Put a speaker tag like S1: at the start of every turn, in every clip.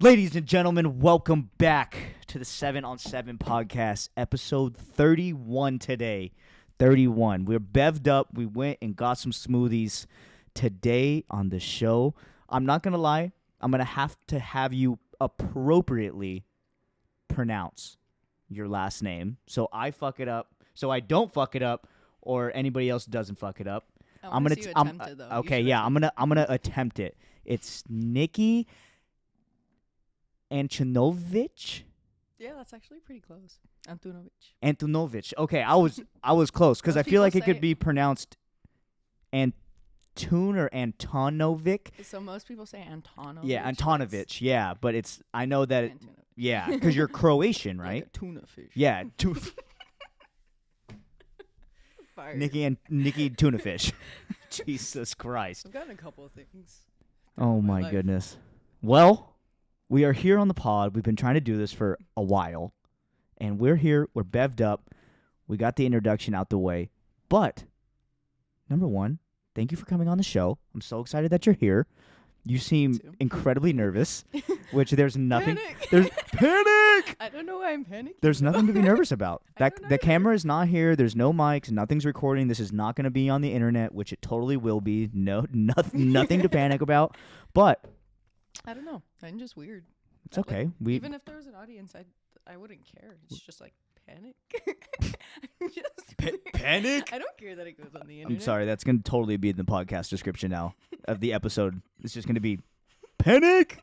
S1: Ladies and gentlemen, welcome back to the 7 on 7 podcast, episode 31 today. 31. We're bevved up. We went and got some smoothies today on the show. I'm not going to lie. I'm going to have you appropriately pronounce your last name so I don't fuck it up or anybody else doesn't fuck it up. I'm going to I'm going to attempt it. It's Nikki Antunović.
S2: Yeah, that's actually pretty close.
S1: Antunovic. Okay, I was close because I feel like it could be pronounced Antun or Antunovic.
S2: So most people say Antunovic.
S1: Yeah, Antunovic. Yeah, but I know that. Yeah, because you're Croatian, right?
S2: Like a tuna fish.
S1: Yeah, Nikki tuna fish. Jesus Christ.
S2: I've gotten a couple of things.
S1: Oh my goodness. Well, we are here on the pod. We've been trying to do this for a while. And we're here. We're bevved up. We got the introduction out the way. But, number one, thank you for coming on the show. I'm so excited that you're here. You seem incredibly nervous, which there's nothing.
S2: Panic.
S1: There's panic.
S2: I don't know why I'm panicking.
S1: There's nothing to be nervous about. The camera is not here. There's no mics. Nothing's recording. This is not going to be on the internet, which it totally will be. No, nothing to panic about. But
S2: I don't know. I'm just weird.
S1: It's okay.
S2: Even if there was an audience, I wouldn't care. It's just like panic.
S1: Panic?
S2: I don't care that it goes on the internet.
S1: I'm sorry. That's going to totally be in the podcast description now of the episode. It's just going to be panic.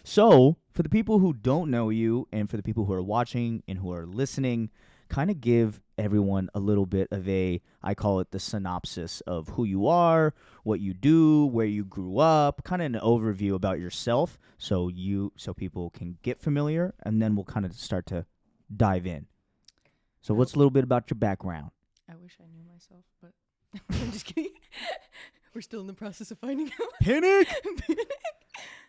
S1: So, for the people who don't know you and for the people who are watching and who are listening, kind of give everyone a little bit of I call it the synopsis of who you are, what you do, where you grew up, kind of an overview about yourself so people can get familiar, and then we'll kind of start to dive in. So what's a little bit about your background?
S2: I wish I knew myself, but I'm just kidding. We're still in the process of finding out.
S1: Panic!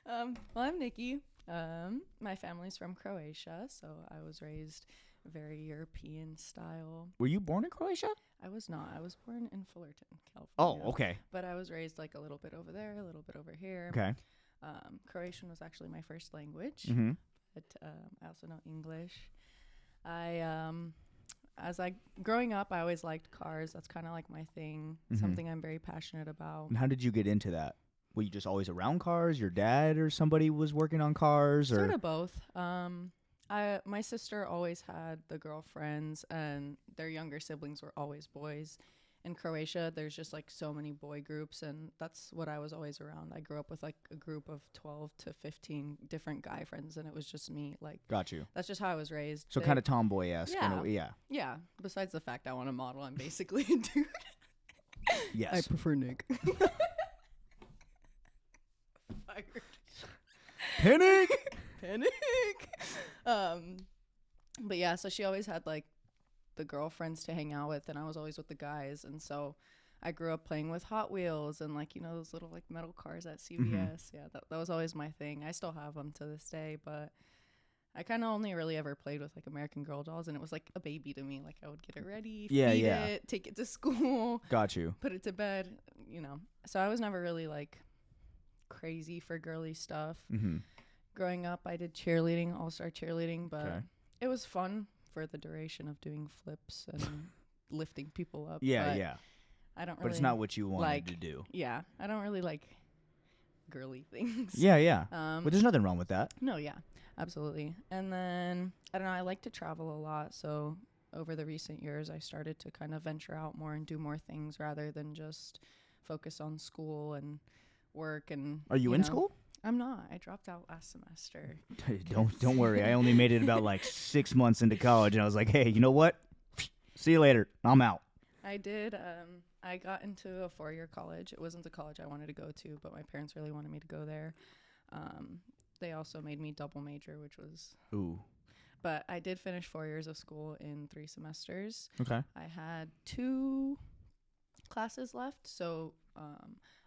S2: Well, I'm Nikki. My family's from Croatia, so I was raised very European style.
S1: Were you born in Croatia?
S2: I was not. I was born in Fullerton,
S1: Oh,
S2: California.
S1: okay.
S2: But I was raised like a little bit over there, a little bit over here.
S1: Okay.
S2: Croatian was actually my first language,
S1: Mm-hmm.
S2: but I also know English. Growing up, I always liked cars. That's kind of like my thing, something I'm very passionate about.
S1: And how did you get into that? Were you just always around cars? Your dad or somebody was working on cars? Or?
S2: Sort of both. My sister always had the girlfriends, and their younger siblings were always boys. In Croatia, there's just like so many boy groups, and that's what I was always around. I grew up with like a group of 12 to 15 different guy friends, and it was just me. Like,
S1: got you.
S2: That's just how I was raised.
S1: So kind of tomboy-esque.
S2: Yeah. Yeah. Besides the fact I want to model, I'm basically a dude.
S1: Yes.
S2: I prefer Nick. Fired.
S1: Panic!
S2: But yeah, so she always had like the girlfriends to hang out with, and I was always with the guys, and so I grew up playing with Hot Wheels and like, you know, those little like metal cars at CVS. Mm-hmm. Yeah, that was always my thing. I still have them to this day, but I kind of only really ever played with like American Girl dolls, and it was like a baby to me. Like I would get it ready, feed it, take it to school,
S1: got you,
S2: put it to bed, you know. So I was never really like crazy for girly stuff.
S1: Mm-hmm.
S2: Growing up, I did cheerleading, all-star cheerleading, but it was fun for the duration of doing flips and lifting people up.
S1: Yeah.
S2: I don't really.
S1: But it's not what you wanted to do.
S2: Yeah, I don't really like girly things.
S1: Yeah. But there's nothing wrong with that.
S2: No, yeah, absolutely. And then, I don't know, I like to travel a lot, so over the recent years, I started to kind of venture out more and do more things rather than just focus on school and work. And
S1: Are you in school?
S2: I'm not. I dropped out last semester.
S1: Don't worry. I only made it about like 6 months into college, and I was like, hey, you know what? See you later. I'm out.
S2: I did. I got into a 4-year college. It wasn't the college I wanted to go to, but my parents really wanted me to go there. They also made me double major, which was...
S1: Ooh.
S2: But I did finish 4 years of school in 3 semesters.
S1: Okay.
S2: I had 2 classes left, so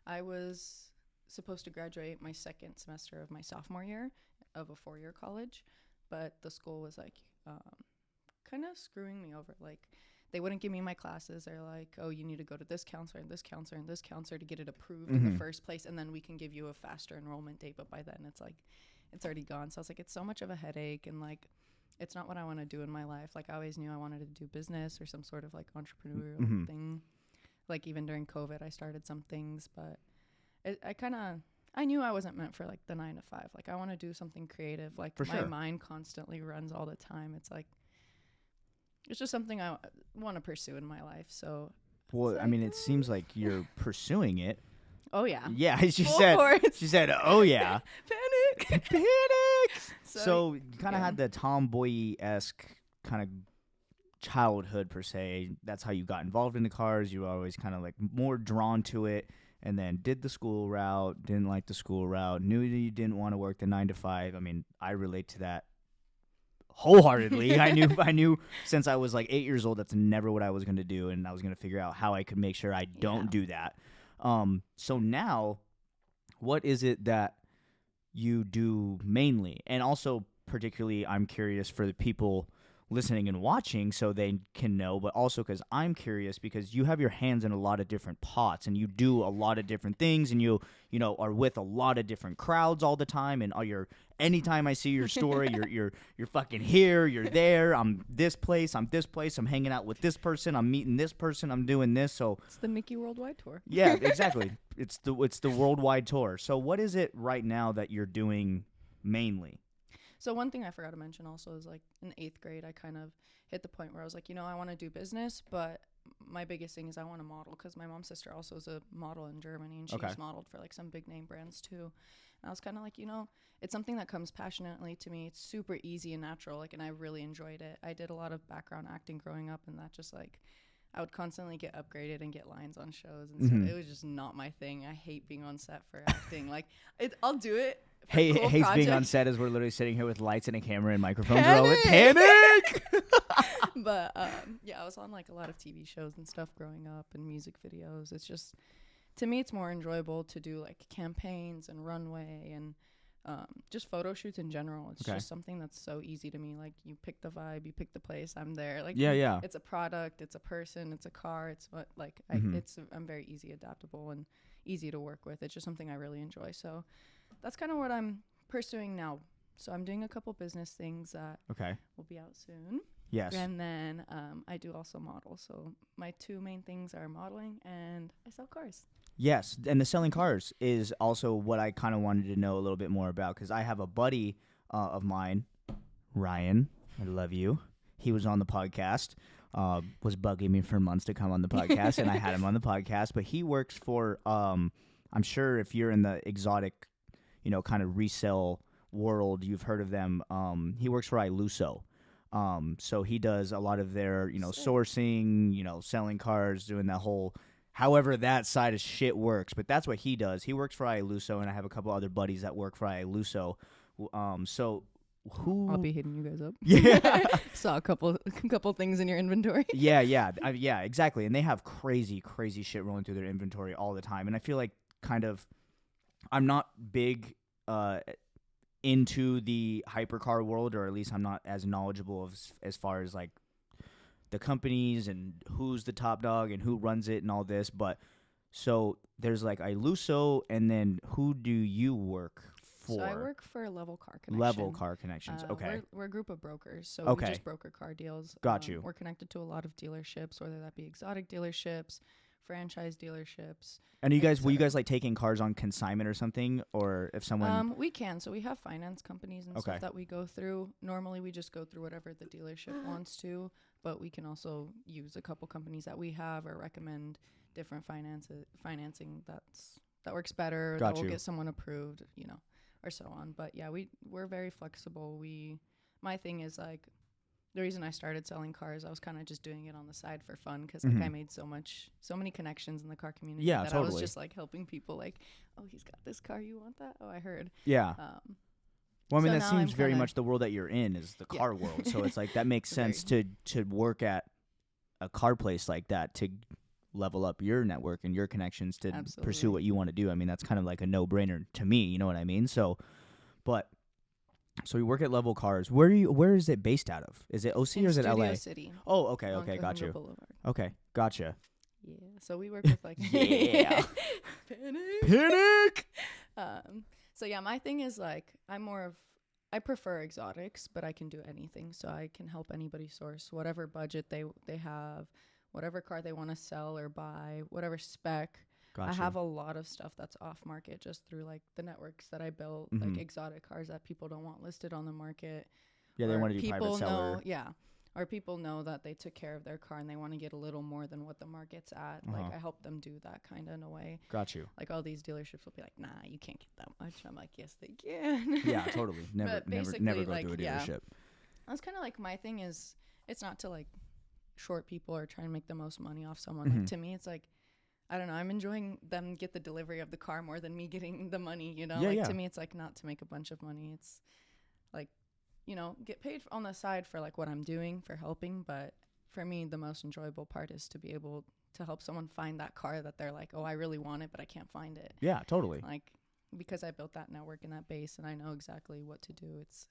S2: I was supposed to graduate my second semester of my sophomore year of a 4-year college, but the school was like kind of screwing me over. Like they wouldn't give me my classes. They're like, oh, you need to go to this counselor and this counselor and this counselor to get it approved in the first place, and then we can give you a faster enrollment date. But by then it's like it's already gone. So I was like, it's so much of a headache, and like it's not what I want to do in my life. Like I always knew I wanted to do business or some sort of like entrepreneurial thing. Like even during COVID I started some things, but I knew I wasn't meant for like the 9 to 5. Like I want to do something creative. Like my mind constantly runs all the time. It's like it's just something I want to pursue in my life. So
S1: well, like, I mean, it seems like you're pursuing it.
S2: Oh yeah.
S1: Yeah, she said, "Oh yeah."
S2: Panic.
S1: Panic. So you kind of had the tomboy-esque kind of childhood per se. That's how you got involved in the cars. You were always kind of like more drawn to it. And then did the school route, didn't like the school route, knew that you didn't want to work the 9 to 5. I mean, I relate to that wholeheartedly. I knew since I was like 8 years old, that's never what I was going to do. And I was going to figure out how I could make sure I don't do that. So now, what is it that you do mainly? And also, particularly, I'm curious for the people listening and watching so they can know, but also because I'm curious because you have your hands in a lot of different pots and you do a lot of different things, and you are with a lot of different crowds all the time, and anytime I see your story, you're fucking here, you're there, I'm this place, I'm hanging out with this person, I'm meeting this person, I'm doing this. So
S2: it's the Nikki Worldwide Tour.
S1: Yeah, exactly. It's the worldwide tour. So what is it right now that you're doing mainly?
S2: So one thing I forgot to mention also is like in 8th grade, I kind of hit the point where I was like, I want to do business, but my biggest thing is I want to model because my mom's sister also is a model in Germany, and she's modeled for like some big name brands too. And I was kind of like, it's something that comes passionately to me. It's super easy and natural, like, and I really enjoyed it. I did a lot of background acting growing up, and that just like I would constantly get upgraded and get lines on shows, and so it was just not my thing. I hate being on set for acting. Like I'll do it.
S1: Hates being on set as we're literally sitting here with lights and a camera and microphones rolling. Panic!
S2: But I was on like a lot of TV shows and stuff growing up and music videos. It's just, to me, it's more enjoyable to do like campaigns and runway and just photo shoots in general. It's just something that's so easy to me. Like you pick the vibe, you pick the place, I'm there. Like it's a product, it's a person, it's a car. It's what like I'm very easy, adaptable, and easy to work with. It's just something I really enjoy. So that's kind of what I'm pursuing now. So I'm doing a couple business things that will be out soon.
S1: Yes.
S2: And then I do also model. So my 2 main things are modeling and I sell cars.
S1: Yes. And the selling cars is also what I kind of wanted to know a little bit more about, because I have a buddy of mine, Ryan. I love you. He was on the podcast, was bugging me for months to come on the podcast, and I had him on the podcast. But he works for, I'm sure if you're in the exotic, kind of resale world, you've heard of them. He works for Iluso. So he does a lot of their, sourcing, selling cars, doing that whole, however that side of shit works. But that's what he does. He works for Iluso, and I have a couple other buddies that work for Iluso. So who?
S2: I'll be hitting you guys up.
S1: Yeah.
S2: Saw a couple things in your inventory.
S1: Yeah, exactly. And they have crazy shit rolling through their inventory all the time. And I feel like I'm not big into the hypercar world, or at least I'm not as knowledgeable as far as like the companies and who's the top dog and who runs it and all this. But so there's like Iluso, and then who do you work for?
S2: So I work for Level Car Connection.
S1: Level Car Connections. Okay.
S2: We're a group of brokers, so we just broker car deals.
S1: Got you.
S2: We're connected to a lot of dealerships, whether that be exotic dealerships, franchise dealerships.
S1: And will you guys like taking cars on consignment or something, or if someone?
S2: We can. So we have finance companies and stuff that we go through. Normally, we just go through whatever the dealership wants to, but we can also use a couple companies that we have or recommend different financing that works better. That will get someone approved, or so on. But yeah, we're very flexible. My thing is like, the reason I started selling cars, I was kind of just doing it on the side for fun because like I made so many connections in the car community that I was just like helping people like, oh, he's got this car, you want that? Oh, I heard.
S1: Yeah. Well, I mean, that seems very much the world that you're in is the car world. So it's like that makes sense to work at a car place like that to level up your network and your connections to pursue what you want to do. I mean, that's kind of like a no-brainer to me. You know what I mean? So, but So you work at Level Cars. Where is it based out of? Is it OC or is it
S2: Studio
S1: LA?
S2: City
S1: Oh, okay,
S2: on
S1: okay, got
S2: Kahuna
S1: you.
S2: Boulevard.
S1: Okay, gotcha.
S2: Yeah. So we work with like
S1: Yeah.
S2: Panic.
S1: Panic.
S2: So yeah, my thing is like I prefer exotics, but I can do anything. So I can help anybody source whatever budget they have, whatever car they want to sell or buy, whatever spec.
S1: Gotcha.
S2: I have a lot of stuff that's off market just through like the networks that I built, like exotic cars that people don't want listed on the market.
S1: Yeah, they
S2: Or
S1: want to do private
S2: people
S1: seller.
S2: know, yeah. Or people know that they took care of their car and they want to get a little more than what the market's at. Like I help them do that kind of in a way.
S1: Got you.
S2: Like all these dealerships will be like, nah, you can't get that much. I'm like, yes, they can.
S1: Yeah, totally. Never go
S2: like,
S1: to a
S2: yeah.
S1: dealership.
S2: That's kind of like my thing is, it's not to like short people or try and make the most money off someone. Like to me, it's like, I don't know. I'm enjoying them get the delivery of the car more than me getting the money, you know?
S1: Yeah,
S2: like
S1: yeah.
S2: to me, it's like not to make a bunch of money. It's like, you know, get paid on the side for like what I'm doing for helping. But for me, the most enjoyable part is to be able to help someone find that car that they're like, oh, I really want it, but I can't find it.
S1: Yeah, totally.
S2: Like, because I built that network and that base and I know exactly what to do.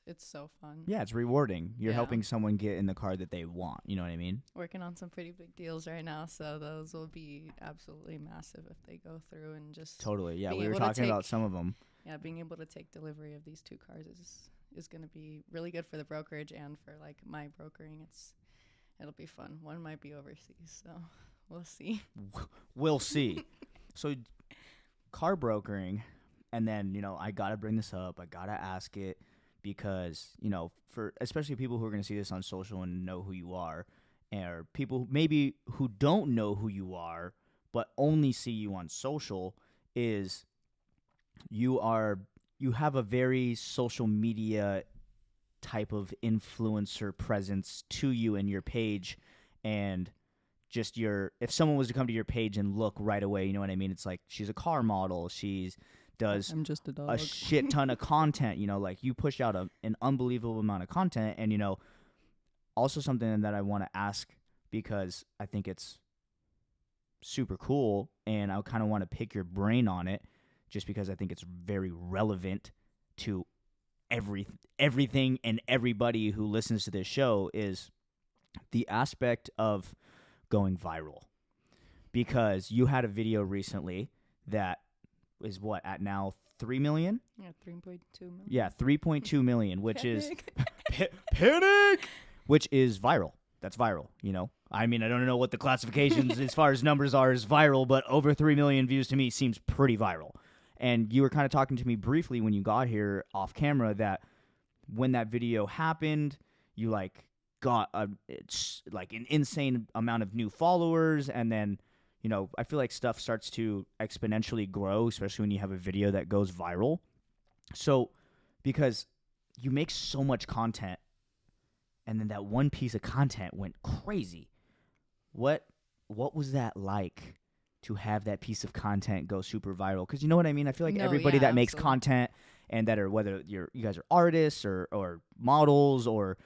S2: It's so fun.
S1: Yeah, it's rewarding. You're
S2: Yeah.
S1: helping someone get in the car that they want. You know what I mean?
S2: Working on some pretty big deals right now, so those will be absolutely massive if they go through and just
S1: Totally. Yeah,
S2: being
S1: we were
S2: able to
S1: talking about
S2: take-
S1: some of them.
S2: yeah, being able to take delivery of these two cars is going to be really good for the brokerage and for like my brokering. It'll be fun. One might be overseas, so we'll see.
S1: We'll see. So, car brokering, and then, you know, I got to bring this up. I got to ask it because, you know, for especially people who are going to see this on social and know who you are, or people maybe who don't know who you are but only see you on social, is you have a very social media type of influencer presence to you and your page, and just if someone was to come to your page and look right away, you know what I mean? It's like she's a car model. Does
S2: I'm just a dog.
S1: a shit ton of content, you know, like you push out an unbelievable amount of content. And, you know, also something that I want to ask because I think it's super cool and I kind of want to pick your brain on it just because I think it's very relevant to everything and everybody who listens to this show, is the aspect of going viral. Because you had a video recently that is what, at now 3 million?
S2: Yeah, 3.2 million.
S1: Yeah, 3.2 million, which is
S2: Panic.
S1: panic, which is viral. That's viral, you know. I mean, I don't know what the classifications as far as numbers are as viral, but over 3 million views to me seems pretty viral. And you were kind of talking to me briefly when you got here off camera that when that video happened, you like got it's like an insane amount of new followers, and then, you know, I feel like stuff starts to exponentially grow, especially when you have a video that goes viral. So, because you make so much content, and then that one piece of content went crazy. What was that like to have that piece of content go super viral? Because you know what I mean? I feel like
S2: No,
S1: everybody
S2: yeah,
S1: that makes
S2: absolutely.
S1: content, and that are, whether you guys are artists or models or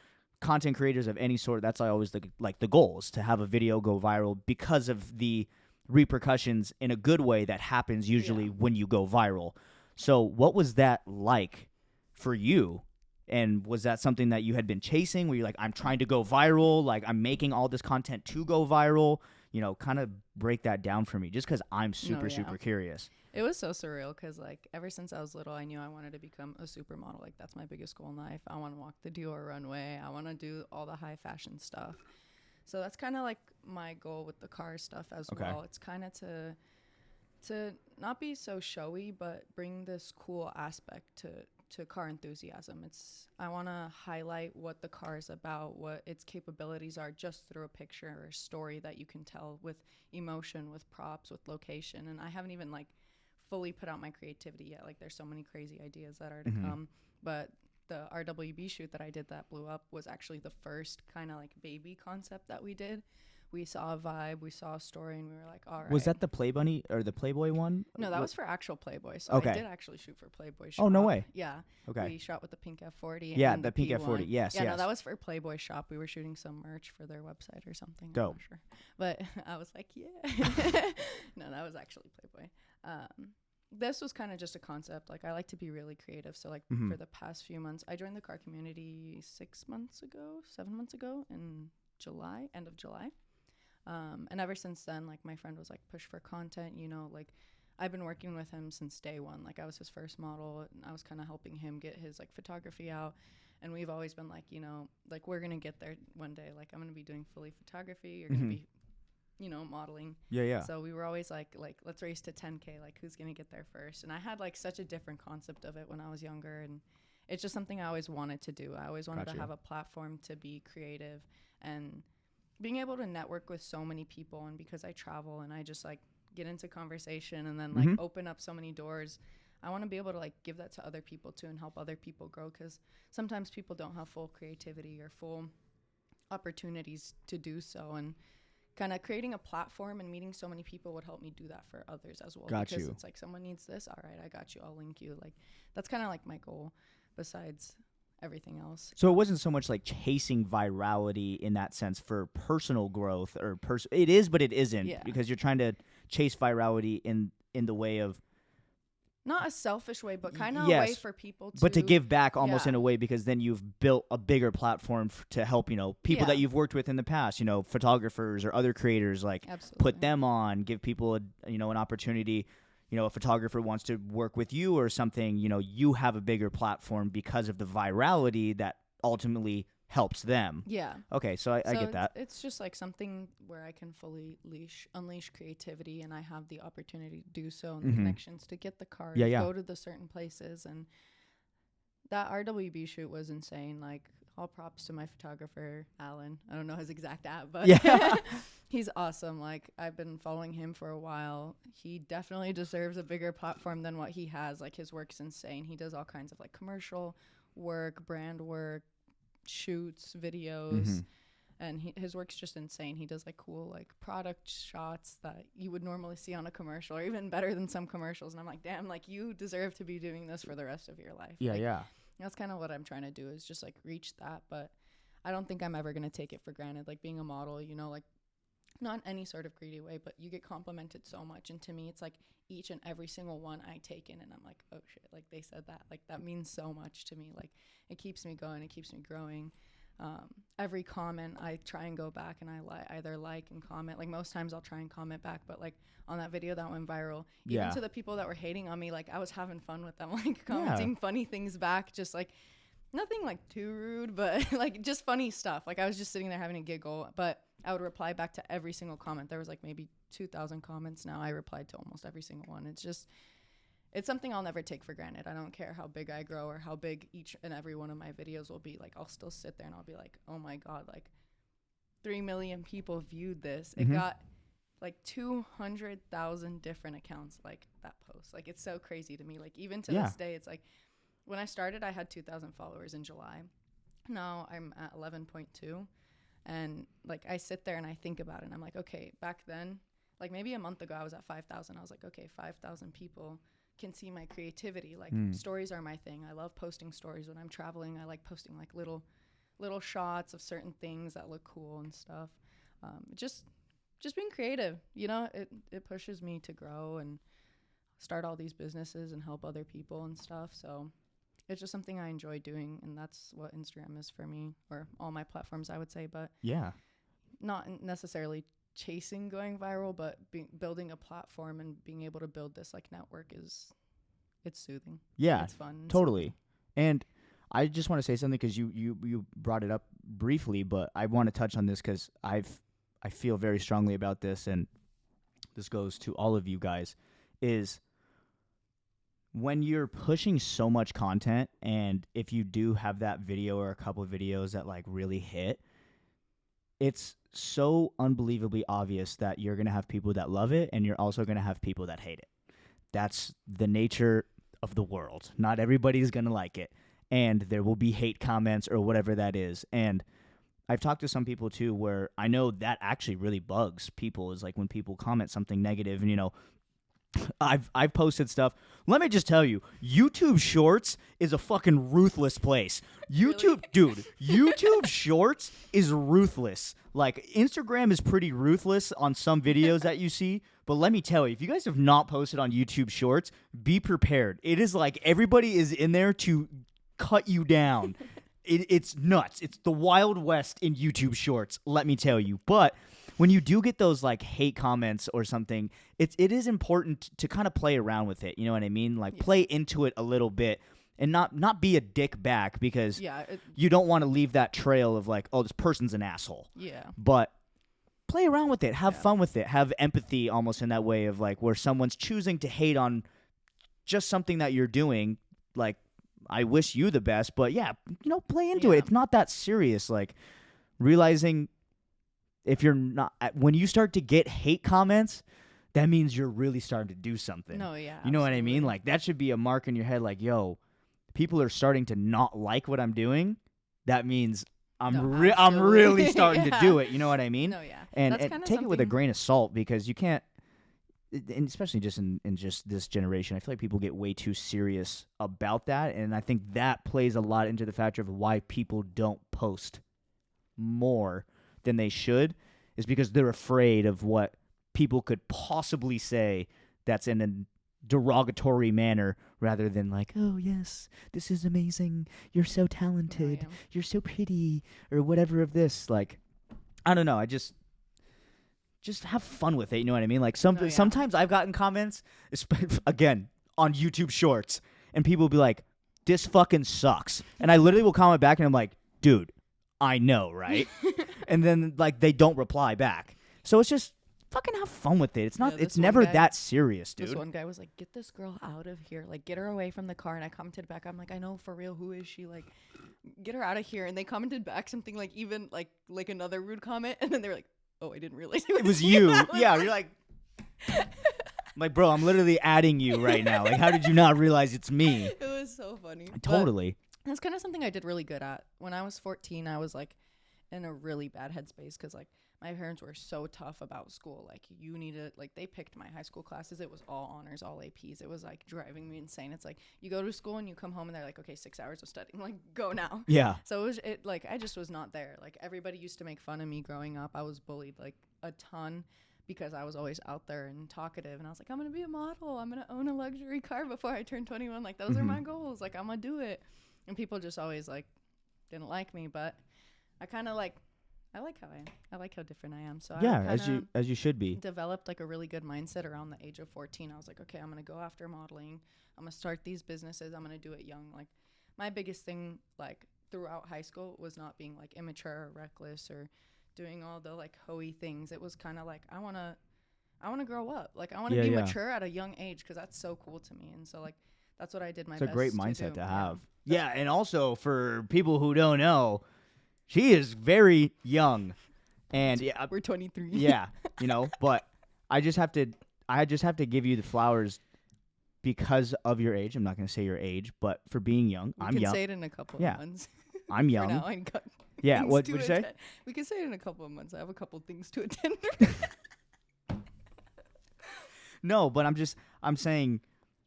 S1: content creators of any sort, that's always the goal, is to have a video go viral because of the repercussions in a good way that happens usually when you go viral. So what was that like for you? And was that something that you had been chasing, where you're like, I'm trying to go viral, like I'm making all this content to go viral? You know, kind of break that down for me, just because I'm super curious.
S2: It was so surreal because, like, ever since I was little, I knew I wanted to become a supermodel. Like, that's my biggest goal in life. I want to walk the Dior runway. I want to do all the high fashion stuff. So that's kind of like my goal with the car stuff as well. It's kind of to not be so showy, but bring this cool aspect to car enthusiasm. I want to highlight what the car is about, what its capabilities are, just through a picture or a story that you can tell with emotion, with props, with location. And I haven't even like fully put out my creativity yet. Like, there's so many crazy ideas that are to come. But the RWB shoot that I did that blew up was actually the first kind of like baby concept that we did. We saw a vibe, we saw a story, and we were like, all right.
S1: Was that the Play Bunny or the Playboy one?
S2: No, that was for actual Playboy. So
S1: Okay.
S2: I did actually shoot for Playboy Shop.
S1: Oh, no way.
S2: Yeah.
S1: Okay.
S2: We shot with the pink F40.
S1: Yeah,
S2: and
S1: the pink
S2: P1.
S1: F40. Yes,
S2: Yeah,
S1: yes.
S2: no, that was for Playboy Shop. We were shooting some merch for their website or something.
S1: Dope.
S2: I'm not sure. But I was like, yeah. No, that was actually Playboy. this was kind of just a concept. Like, I like to be really creative. So, like,
S1: Mm-hmm.
S2: for the past few months, I joined the car community 7 months ago in July, end of July. And ever since then, like, my friend was like, push for content, you know, like, I've been working with him since day one. Like, I was his first model, and I was kind of helping him get his, like, photography out. And we've always been like, you know, like, we're going to get there one day. Like, I'm going to be doing fully photography. You're going to be, you know, modeling.
S1: Yeah, yeah.
S2: So we were always like, let's race to 10K. Like, who's going to get there first? And I had, like, such a different concept of it when I was younger. And it's just something I always wanted to do. I always wanted to have a platform to be creative and being able to network with so many people. And because I travel and I just, like, get into conversation and then, like, open up so many doors, I want to be able to, like, give that to other people too and help other people grow, because sometimes people don't have full creativity or full opportunities to do so. And kind of creating a platform and meeting so many people would help me do that for others as well. Because it's like, someone needs this, all right, I got you, I'll link you. Like, that's kind of like my goal besides everything else.
S1: So it wasn't so much like chasing virality in that sense for personal growth or it is, but it isn't, because you're trying to chase virality in the way of
S2: not a selfish way, but kind of a way for people to,
S1: but to give back almost in a way, because then you've built a bigger platform to help, you know, people that you've worked with in the past, you know, photographers or other creators, like put them on, give people an opportunity. You know, a photographer wants to work with you or something, you know, you have a bigger platform because of the virality that ultimately helps them.
S2: Yeah.
S1: Okay, so I get that.
S2: It's just like something where I can fully unleash creativity, and I have the opportunity to do so, and the connections to get the cars, go to the certain places. And that RWB shoot was insane. Like, all props to my photographer, Alan. I don't know his exact app, but he's awesome. Like, I've been following him for a while. He definitely deserves a bigger platform than what he has. Like, his work's insane. He does all kinds of, like, commercial work, brand work, shoots, videos, and his work's just insane. He does, like, cool, like, product shots that you would normally see on a commercial, or even better than some commercials. And I'm like, damn, like, you deserve to be doing this for the rest of your life. That's kind of what I'm trying to do, is just, like, reach that. But I don't think I'm ever going to take it for granted. Like, being a model, you know, like, not in any sort of greedy way, but you get complimented so much. And to me, it's like each and every single one I take in, and I'm like, oh shit, like, they said that. Like, that means so much to me. Like, it keeps me going. It keeps me growing. Every comment, I try and go back and I either like and comment. Like, most times I'll try and comment back, but, like, on that video that went viral, even to the people that were hating on me, like, I was having fun with them, like, commenting funny things back, just, like, nothing, like, too rude, but, like, just funny stuff. Like, I was just sitting there having a giggle, but I would reply back to every single comment. There was, like, maybe 2,000 comments now. I replied to almost every single one. It's something I'll never take for granted. I don't care how big I grow or how big each and every one of my videos will be. Like, I'll still sit there and I'll be like, oh my God, like, 3 million people viewed this. It got, like, 200,000 different accounts, like, that post. Like, it's so crazy to me. Like, even to this day, it's like, when I started, I had 2,000 followers in July. Now I'm at 11.2. And, like, I sit there and I think about it, and I'm like, okay, back then, like, maybe a month ago, I was at 5,000. I was like, okay, 5,000 people can see my creativity. Like, stories are my thing. I love posting stories when I'm traveling. I like posting, like, little shots of certain things that look cool and stuff. Just being creative, you know, it pushes me to grow and start all these businesses and help other people and stuff. So it's just something I enjoy doing, and that's what Instagram is for me, or all my platforms, I would say. But not necessarily chasing going viral, but building a platform and being able to build this, like, network it's soothing.
S1: Yeah,
S2: it's fun.
S1: Totally. And I just want to say something, because you brought it up briefly, but I want to touch on this because I feel very strongly about this, and this goes to all of you guys, is when you're pushing so much content, and if you do have that video or a couple of videos that, like, really hit, it's so unbelievably obvious that you're going to have people that love it, and you're also going to have people that hate it. That's the nature of the world. Not everybody's going to like it, and there will be hate comments or whatever that is. And I've talked to some people too where I know that actually really bugs people, is like when people comment something negative, and, you know, I've posted stuff. Let me just tell you, YouTube Shorts is a fucking ruthless place. YouTube, dude, YouTube Shorts is ruthless. Like, Instagram is pretty ruthless on some videos that you see, but let me tell you, if you guys have not posted on YouTube Shorts, be prepared. It is like everybody is in there to cut you down. It's nuts. It's the Wild West in YouTube Shorts, let me tell you. But when you do get those like hate comments or something, it is important to kind of play around with it. You know what I mean? Like play into it a little bit and not be a dick back, because you don't want to leave that trail of like, oh, this person's an asshole.
S2: Yeah.
S1: But play around with it. Have fun with it. Have empathy almost in that way of like where someone's choosing to hate on just something that you're doing. Like, I wish you the best, but play into it. It's not that serious. Like, realizing if you're not, when you start to get hate comments, that means you're really starting to do something.
S2: No, yeah.
S1: You know what I mean? Like, that should be a mark in your head. Like, yo, people are starting to not like what I'm doing. That means I'm really starting to do it. You know what I mean?
S2: No, yeah.
S1: And take it with a grain of salt, because you can't. And especially just in just this generation, I feel like people get way too serious about that, and I think that plays a lot into the factor of why people don't post more than they should, is because they're afraid of what people could possibly say that's in a derogatory manner, rather than like, oh yes, this is amazing, you're so talented, you're so pretty, or whatever of this. Like, I don't know, I just have fun with it, you know what I mean? Like, sometimes I've gotten comments, again, on YouTube Shorts, and people will be like, this fucking sucks. And I literally will comment back, and I'm like, dude, I know, right? And then, like, they don't reply back. So it's just fucking have fun with it. It's not. It's never that serious, dude.
S2: This one guy was like, get this girl out of here. Like, get her away from the car. And I commented back, I'm like, I know, for real, who is she? Like, get her out of here. And they commented back something like, even, like another rude comment. And then they were like, oh, I didn't realize it was
S1: you. Yeah, you're like, I'm like, bro, I'm literally adding you right now. Like, how did you not realize it's me?
S2: It was so funny.
S1: Totally.
S2: But that's kind of something I did really good at. When I was 14, I was like in a really bad headspace, because like my parents were so tough about school. Like, you needed, like, they picked my high school classes. It was all honors, all APs. It was like driving me insane. It's like, you go to school and you come home and they're like, okay, 6 hours of studying. Like, go now. Yeah. So like, I just was not there. Like, everybody used to make fun of me growing up. I was bullied like a ton, because I was always out there and talkative. And I was like, I'm going to be a model. I'm going to own a luxury car before I turn 21. Like, those are my goals. Like, I'm going to do it. And people just always like didn't like me. But I kind of like, I like how different I am. So
S1: yeah, as you should be.
S2: Developed like a really good mindset around the age of 14. I was like, okay, I'm going to go after modeling. I'm going to start these businesses. I'm going to do it young. Like, my biggest thing, like, throughout high school was not being like immature or reckless or doing all the like hoey things. It was kind of like, I want to grow up. Like, I want to be mature at a young age, because that's so cool to me. And so like, that's what I did my best. It's a
S1: great mindset to have. Yeah. And also for people who don't know, she is very young, and
S2: we're 23.
S1: Yeah, but I just have to give you the flowers because of your age. I'm not going to say your age, but for being young, I'm young.
S2: We can say it in a couple of months.
S1: I'm young.
S2: For now, I got
S1: what did you say?
S2: We can say it in a couple of months. I have a couple things to attend.
S1: No, but I'm saying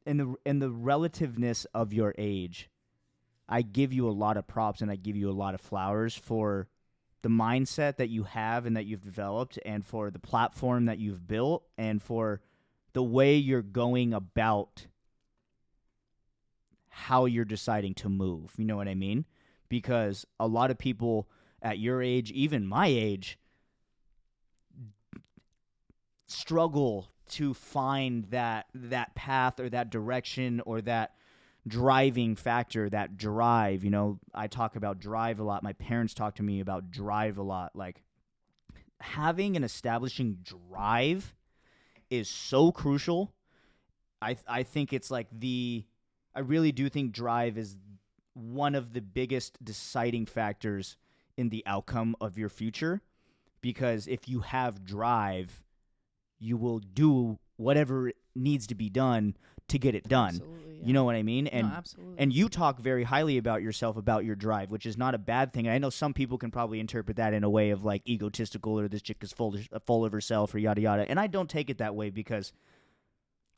S1: in the relativeness of your age, I give you a lot of props and I give you a lot of flowers for the mindset that you have and that you've developed, and for the platform that you've built, and for the way you're going about how you're deciding to move. You know what I mean? Because a lot of people at your age, even my age, struggle to find that path or that direction or that driving factor, that drive. I talk about drive a lot. My parents talk to me about drive a lot. Like, having and establishing drive is so crucial. I think it's like I really do think drive is one of the biggest deciding factors in the outcome of your future, because if you have drive, you will do whatever needs to be done to get it done.
S2: Absolutely, yeah.
S1: You know what I mean? And
S2: absolutely.
S1: And you talk very highly about yourself, about your drive, which is not a bad thing. I know some people can probably interpret that in a way of like egotistical, or this chick is full of herself, or yada yada. And I don't take it that way, because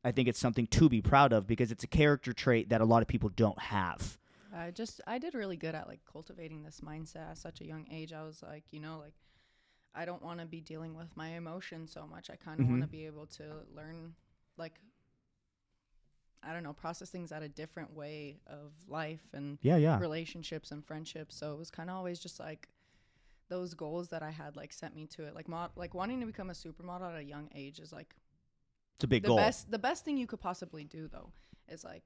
S1: I think it's something to be proud of because it's a character trait that a lot of people don't have.
S2: I did really good at like cultivating this mindset at such a young age. I was like, like I don't want to be dealing with my emotions so much. I kind of want to be able to learn, like, I don't know, process things at a different way of life and relationships and friendships. So it was kind of always just like those goals that I had like sent me to it. Like wanting to become a supermodel at a young age is like
S1: it's a big goal.
S2: The best thing you could possibly do though is like,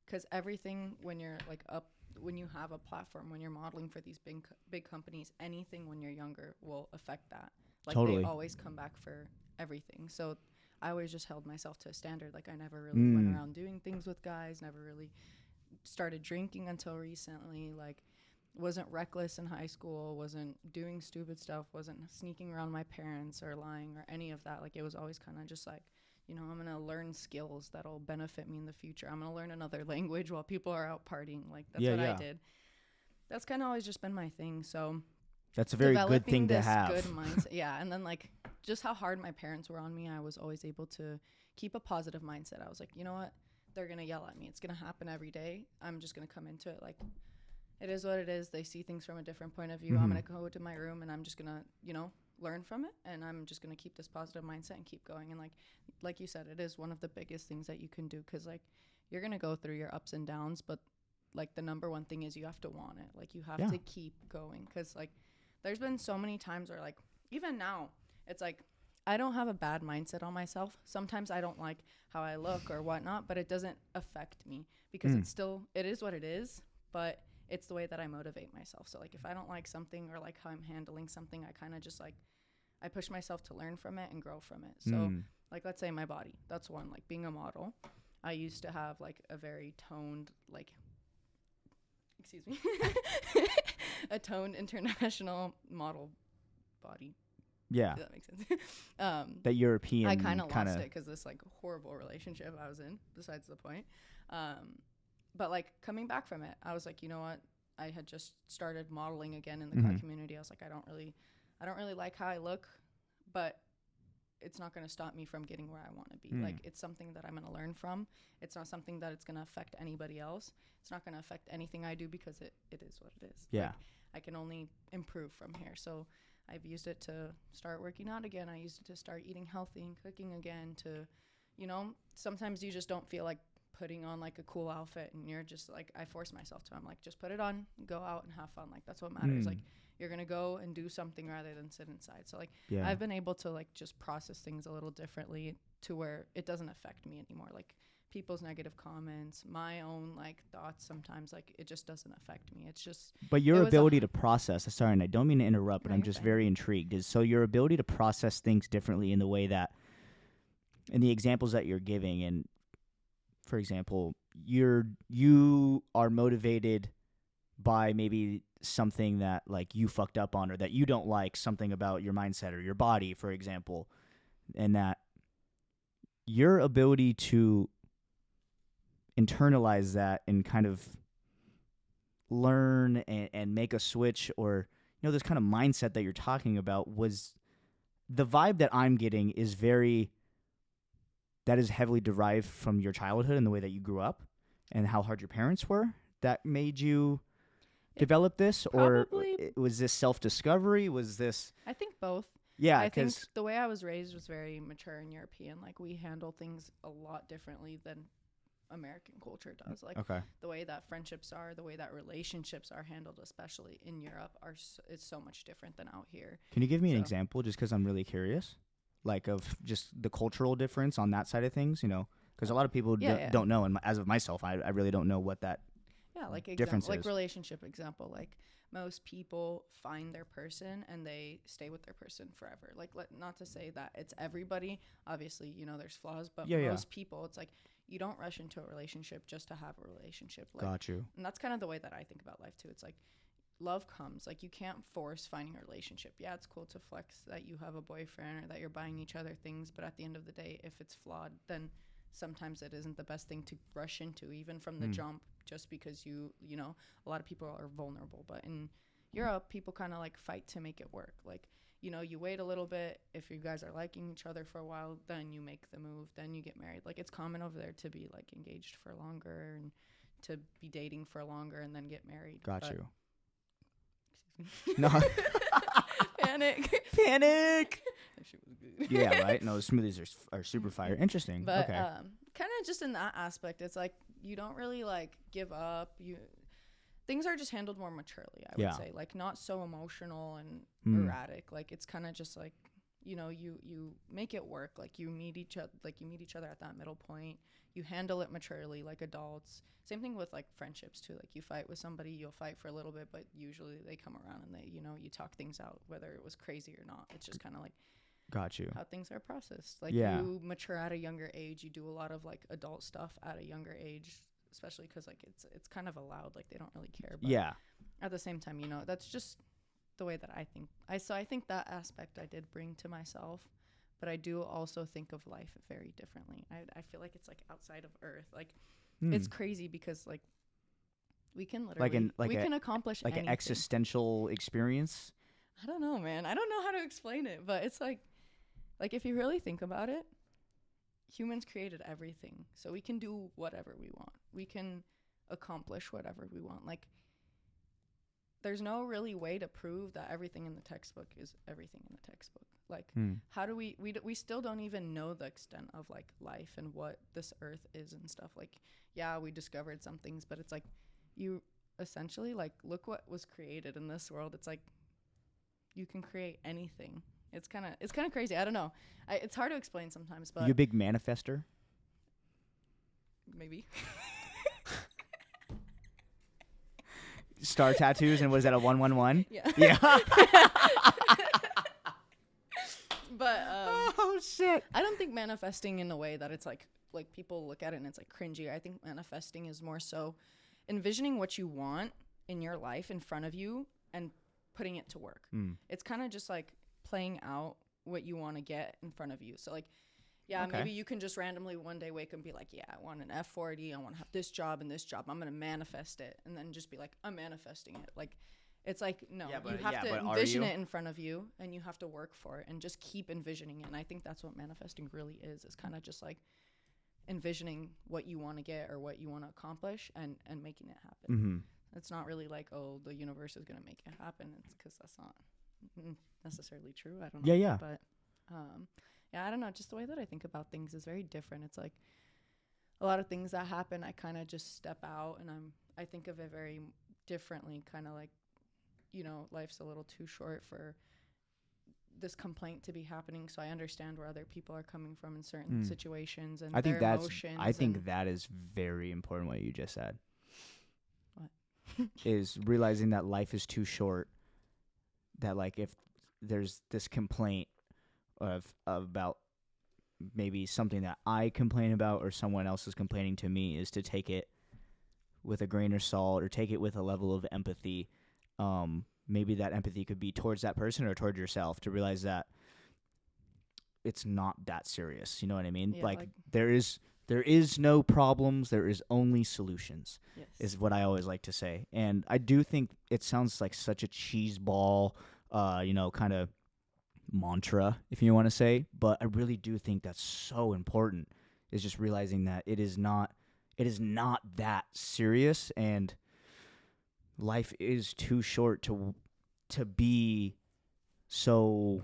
S2: because everything when you're like up, when you have a platform, when you're modeling for these big companies, anything when you're younger will affect that. Like they always come back for everything. So I always just held myself to a standard. Like I never really went around doing things with guys, never really started drinking until recently. Like wasn't reckless in high school, wasn't doing stupid stuff, wasn't sneaking around my parents or lying or any of that. Like it was always kind of just like, I'm going to learn skills that'll benefit me in the future. I'm going to learn another language while people are out partying. Like that's what I did. That's kind of always just been my thing. So
S1: that's a very good thing to have.
S2: Good mindset. Yeah. And then like just how hard my parents were on me, I was always able to keep a positive mindset. I was like, you know what? They're going to yell at me. It's going to happen every day. I'm just going to come into it. Like it is what it is. They see things from a different point of view. I'm going to go to my room and I'm just going to, learn from it. And I'm just going to keep this positive mindset and keep going. And like you said, it is one of the biggest things that you can do. Cause like you're going to go through your ups and downs, but like the number one thing is you have to want it. Like you have to keep going. Cause like there's been so many times where like, even now it's like, I don't have a bad mindset on myself. Sometimes I don't like how I look or whatnot, but it doesn't affect me because it is what it is, but it's the way that I motivate myself. So like if I don't like something or like how I'm handling something, I kind of just like, I push myself to learn from it and grow from it. So like, let's say my body, that's one, like being a model. I used to have like a very toned, like, excuse me, a toned international model body.
S1: Yeah.
S2: Does that make sense?
S1: That European
S2: I kind of lost it because this like horrible relationship I was in, besides the point. But like coming back from it, I was like, you know what? I had just started modeling again in the car community. I was like, I don't really like how I look, but it's not going to stop me from getting where I want to be. Like it's something that I'm going to learn from. It's not something that it's going to affect anybody else. It's not going to affect anything I do because it is what it is.
S1: Yeah.
S2: Like, I can only improve from here. So I've used it to start working out again. I used it to start eating healthy and cooking again to, sometimes you just don't feel like putting on like a cool outfit and you're just like, I force myself to. I'm like, just put it on, go out and have fun. Like that's what matters. Like you're going to go and do something rather than sit inside. So like I've been able to like just process things a little differently to where it doesn't affect me anymore. Like people's negative comments, my own like thoughts, sometimes like it just doesn't affect me. It's just,
S1: but your ability to process, sorry, and I don't mean to interrupt, but I'm just very intrigued, is so your ability to process things differently in the way that, in the examples that you're giving, and for example, you are motivated by maybe something that like you fucked up on or that you don't like, something about your mindset or your body, for example, and that your ability to internalize that and kind of learn and make a switch, or this kind of mindset that you're talking about, was the vibe that I'm getting is that is heavily derived from your childhood and the way that you grew up and how hard your parents were that made you develop this, or was this self-discovery? Was this?
S2: I think both.
S1: Yeah,
S2: I think the way I was raised was very mature and European. Like we handle things a lot differently than American culture does. Like the way that friendships are, the way that relationships are handled, especially in Europe, it's so much different than out here.
S1: Can you give me an example, just because I'm really curious, like of just the cultural difference on that side of things? Because a lot of people don't know, and as of myself, I really don't know what that difference is.
S2: Like relationship example, like most people find their person and they stay with their person forever. Like not to say that it's everybody, obviously, there's flaws, but most people, it's like you don't rush into a relationship just to have a relationship. Like,
S1: got you.
S2: And that's kind of the way that I think about life too. It's like love comes, like you can't force finding a relationship. Yeah, it's cool to flex that you have a boyfriend or that you're buying each other things, but at the end of the day, if it's flawed, then sometimes it isn't the best thing to rush into, even from the jump, just because a lot of people are vulnerable. But in Europe, people kind of like fight to make it work. Like you know, you wait a little bit. If you guys are liking each other for a while, then you make the move, then you get married. Like, it's common over there to be like engaged for longer and to be dating for longer and then get married.
S1: Got
S2: But-
S1: you.
S2: Excuse me.
S1: No.
S2: Panic.
S1: Panic.
S2: That shit was good.
S1: Yeah, right. No, the smoothies are super fire. Interesting.
S2: But
S1: okay.
S2: kind of just in that aspect, it's like you don't really like give up. Things are just handled more maturely, I would say. Like, not so emotional and erratic. Like, it's kind of just like, you know, you make it work. Like, you meet each other at that middle point. You handle it maturely, like adults. Same thing with like friendships too. Like, you fight with somebody, you'll fight for a little bit, but usually they come around and they, you know, you talk things out, whether it was crazy or not. It's just kind of like
S1: Got you.
S2: how things are processed. Like, you mature at a younger age. You do a lot of like adult stuff at a younger age, especially because like it's kind of allowed. Like, they don't really care. But at the same time, you know, that's just the way that I think. So I think that aspect I did bring to myself, but I do also think of life very differently. I feel like it's like outside of Earth. Like, it's crazy because like we can literally we can accomplish
S1: like
S2: anything.
S1: an existential experience.
S2: I don't know, man. I don't know how to explain it, but it's like if you really think about it, humans created everything, so we can do whatever we want. We can accomplish whatever we want. Like, there's no really way to prove that everything in the textbook is everything in the textbook. Like, how do we still don't even know the extent of like life and what this earth is and stuff. Like, yeah, we discovered some things, but it's like, you essentially like look what was created in this world. It's like you can create anything. It's kind of crazy. I don't know. It's hard to explain sometimes, but
S1: You a big manifester?
S2: maybe.
S1: Star tattoos, and was that a 111?
S2: Yeah.
S1: Yeah.
S2: But
S1: oh shit.
S2: I don't think manifesting in a way that it's like people look at it and it's like cringy. I think manifesting is more so envisioning what you want in your life in front of you and putting it to work. It's kind of just like playing out what you want to get in front of you. So like, yeah, maybe you can just randomly one day wake up and be like, yeah, I want an F40. I want to have this job and this job. I'm going to manifest it. And then just be like, I'm manifesting it. Like, it's like, no, you have to envision it in front of you and you have to work for it and just keep envisioning it. And I think that's what manifesting really is kind of just like envisioning what you want to get or what you want to accomplish and making it happen. It's not really like, oh, the universe is going to make it happen. It's because that's not necessarily true. I don't know.
S1: Yeah.
S2: But yeah, I don't know. Just the way that I think about things is very different. It's like a lot of things that happen, I kind of just step out and I think of it very differently. Kind of like, you know, life's a little too short for this complaint to be happening. So I understand where other people are coming from in certain situations and their emotions.
S1: I think that is very important what you just said.
S2: What?
S1: Is realizing that life is too short. That like if there's this complaint about maybe something that I complain about or someone else is complaining to me, is to take it with a grain of salt or take it with a level of empathy. Maybe that empathy could be towards that person or towards yourself, to realize that it's not that serious. You know what I mean?
S2: Yeah,
S1: like there is no problems. There is only solutions.
S2: Yes.
S1: Is what I always like to say. And I do think it sounds like such a cheese ball, kind of mantra, if you want to say. But I really do think that's so important, is just realizing that it is not that serious, and life is too short to be so,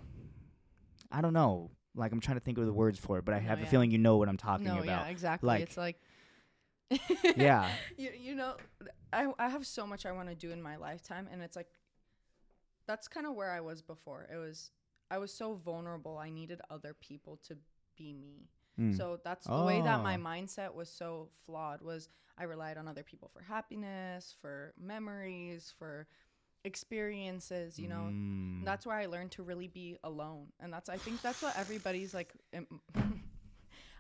S1: I don't know. Like, I'm trying to think of the words for it, but I have a feeling you know what I'm talking about.
S2: Yeah, exactly.
S1: Like,
S2: it's like,
S1: yeah.
S2: You know, I have so much I want to do in my lifetime, and it's like, that's kind of where I was before. I was so vulnerable. I needed other people to be me. So that's the way that my mindset was so flawed, was I relied on other people for happiness, for memories, for experiences, you know. That's where I learned to really be alone. And I think that's what everybody's like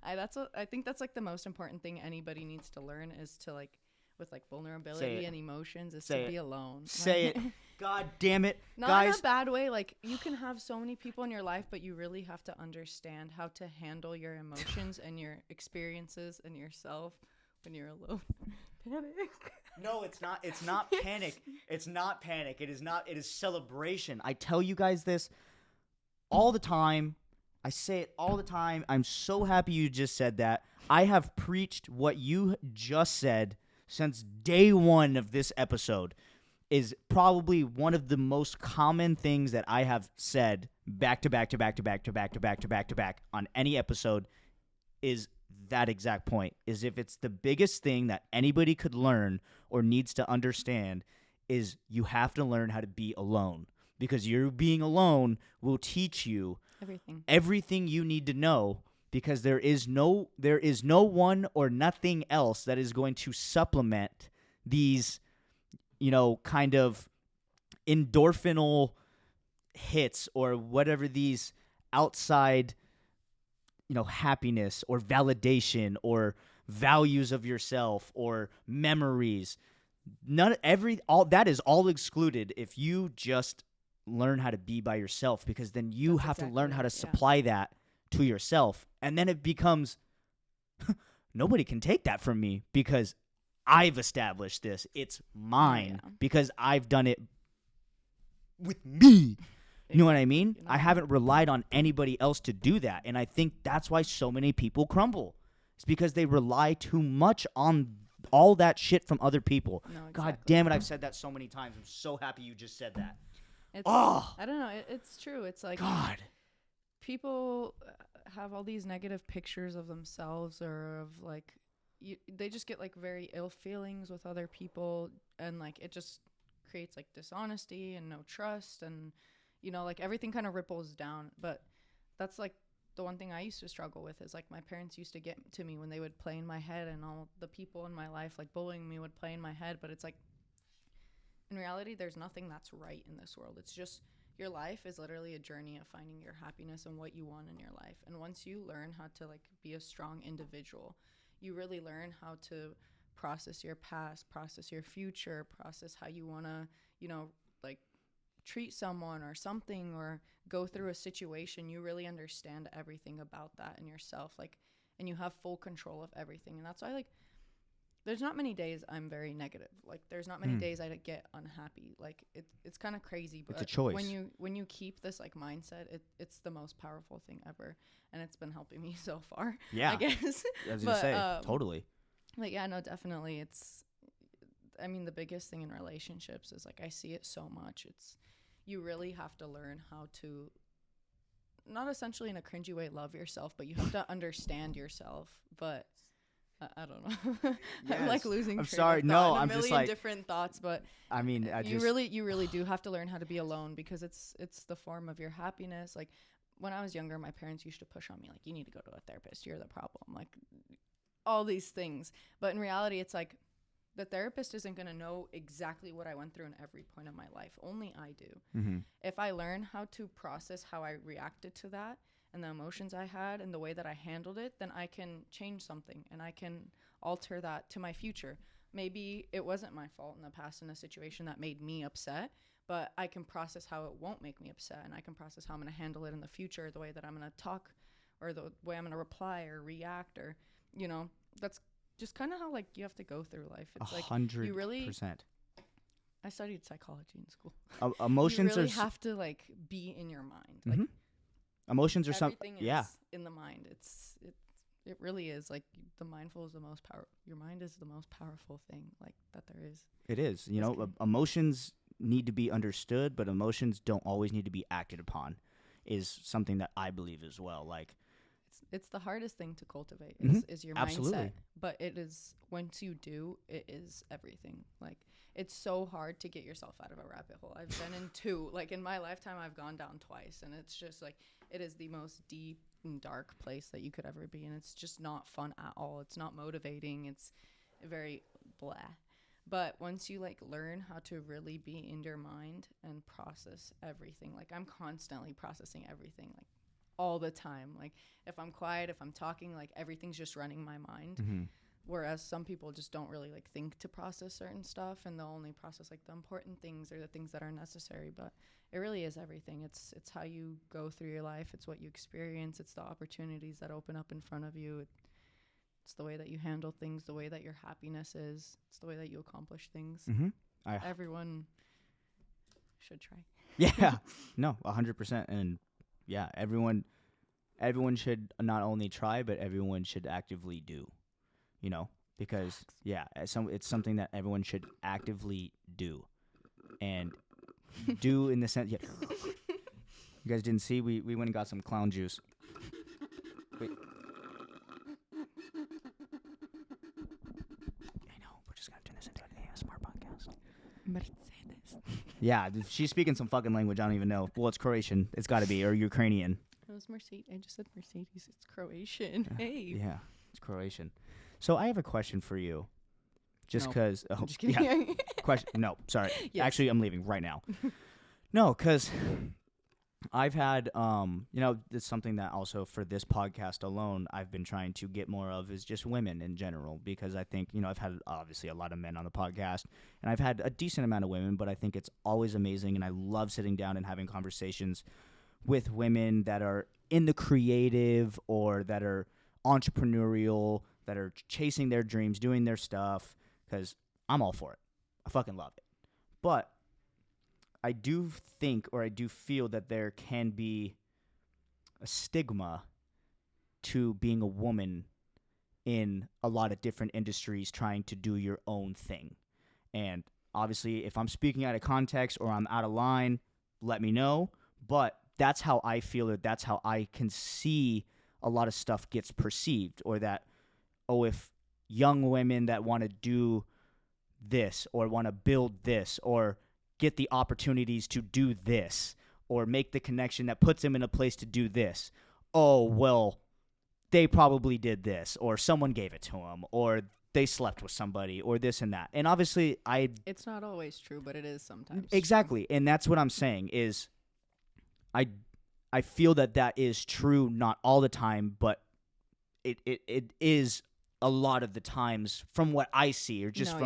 S2: I think that's like the most important thing anybody needs to learn, is to like, with like vulnerability and emotions, is to be alone.
S1: Say it. God damn it.
S2: Not
S1: guys.
S2: in a bad way. Like, you can have so many people in your life, but you really have to understand how to handle your emotions and your experiences and yourself when you're alone. Panic.
S1: No, it's not. It's not panic. It's not panic. It is not. It is celebration. I tell you guys this all the time. I say it all the time. I'm so happy you just said that. I have preached what you just said since day one of this episode. Is probably one of the most common things that I have said back to back to back to back to back to back to back to back on any episode is that exact point. Is if it's the biggest thing that anybody could learn or needs to understand is you have to learn how to be alone. Because you being alone will teach you everything you need to know, because there is no one or nothing else that is going to supplement these, kind of endorphinal hits or whatever, these outside, happiness or validation or values of yourself or memories. All that is all excluded if you just learn how to be by yourself, because then you have to learn how to supply that to yourself. And then it becomes, nobody can take that from me because I've established this. It's mine because I've done it with me. You know what I mean? I haven't relied on anybody else to do that. And I think that's why so many people crumble. It's because they rely too much on all that shit from other people.
S2: No, exactly.
S1: God damn it, I've said that so many times. I'm so happy you just said that.
S2: I don't know. It's true. It's like
S1: God.
S2: People have all these negative pictures of themselves, or of like, they just get like very ill feelings with other people, and like it just creates like dishonesty and no trust, and like everything kind of ripples down. But that's like the one thing I used to struggle with, is like my parents used to get to me when they would play in my head, and all the people in my life like bullying me would play in my head. But it's like, in reality, there's nothing that's right in this world. It's just, your life is literally a journey of finding your happiness and what you want in your life. And once you learn how to like be a strong individual, you really learn how to process your past, process your future, process how you want to, like treat someone or something, or go through a situation. You really understand everything about that in yourself, like, and you have full control of everything. And that's why, like, there's not many days I'm very negative. Like, there's not many days I get unhappy. Like, it's kind of crazy, but
S1: it's a choice.
S2: When you keep this like mindset, it's the most powerful thing ever, and it's been helping me so far.
S1: Yeah,
S2: I guess.
S1: As you say, totally.
S2: But yeah, no, definitely. I mean, the biggest thing in relationships is like, I see it so much. You really have to learn how to, not essentially in a cringy way, love yourself, but you have to understand yourself. But I don't know.
S1: Yes.
S2: I'm like losing.
S1: I'm sorry. No, I'm just like
S2: different thoughts, but
S1: I mean,
S2: you really do have to learn how to be alone, because it's the form of your happiness. Like, when I was younger, my parents used to push on me, like, you need to go to a therapist. You're the problem. Like, all these things. But in reality, it's like, the therapist isn't going to know exactly what I went through in every point of my life. Only I do.
S1: Mm-hmm.
S2: If I learn how to process how I reacted to that, and the emotions I had, and the way that I handled it, then I can change something, and I can alter that to my future. Maybe it wasn't my fault in the past in a situation that made me upset, but I can process how it won't make me upset, and I can process how I'm going to handle it in the future, the way that I'm going to talk, or the way I'm going to reply or react, or, that's just kind of how, like, you have to go through life. It's
S1: 100%.
S2: like, you really, I studied psychology in school.
S1: Emotions
S2: you really have to, like, be in your mind.
S1: Mm-hmm.
S2: Like,
S1: emotions are something.
S2: Yeah. In the mind. It really is, like, your mind is the most powerful thing, like, that there is.
S1: It is. Emotions need to be understood, but emotions don't always need to be acted upon, is something that I believe as well. Like,
S2: it's the hardest thing to cultivate is your
S1: Absolutely.
S2: mindset. But it is, once you do, it is everything. Like, it's so hard to get yourself out of a rabbit hole. I've been in two. Like, in my lifetime, I've gone down twice, and it's just like, it is the most deep and dark place that you could ever be, and it's just not fun at all. It's not motivating. It's very blah. But once you, like, learn how to really be in your mind and process everything, like, I'm constantly processing everything, like, all the time. Like, if I'm quiet, if I'm talking, like, everything's just running my mind.
S1: mm-hmm.
S2: Whereas some people just don't really, like, think to process certain stuff, and they'll only process, like, the important things or the things that are necessary. But it really is everything. It's how you go through your life. It's what you experience. It's the opportunities that open up in front of you. It's the way that you handle things, the way that your happiness is. It's the way that you accomplish things.
S1: Mm-hmm.
S2: Everyone should try.
S1: Yeah. No, 100%. And yeah, everyone should not only try, but everyone should actively do, you know, because it's something that everyone should actively do, and do in the sense. Yeah, you guys didn't see we went and got some clown juice. Wait. I know we're just gonna turn this into an ASMR podcast.
S2: Mercedes.
S1: Yeah, she's speaking some fucking language I don't even know. Well, it's Croatian. It's got to be, or Ukrainian.
S2: It was Mercedes. I just said Mercedes. It's Croatian. Hey.
S1: Yeah, it's Croatian. So I have a question for you. Just
S2: No.
S1: because.
S2: I'm just kidding.
S1: Yeah. Question. No, sorry.
S2: Yes.
S1: Actually, I'm leaving right now. No, because I've had, it's something that also for this podcast alone, I've been trying to get more of is just women in general, because I think, I've had obviously a lot of men on the podcast, and I've had a decent amount of women, but I think it's always amazing, and I love sitting down and having conversations with women that are in the creative or that are entrepreneurial, that are chasing their dreams, doing their stuff, because I'm all for it. I fucking love it. But I do think, or I do feel that there can be a stigma to being a woman in a lot of different industries trying to do your own thing. And obviously, if I'm speaking out of context or I'm out of line, let me know. But that's how I feel it. That's how I can see a lot of stuff gets perceived, or that, if young women that want to do this or want to build this or get the opportunities to do this or make the connection that puts them in a place to do this, they probably did this, or someone gave it to them, or they slept with somebody, or this and that. And obviously,
S2: It's not always true, but it is sometimes.
S1: Exactly. And that's what I'm saying is I feel that is true, not all the time, but it is a lot of the times from what I see, or just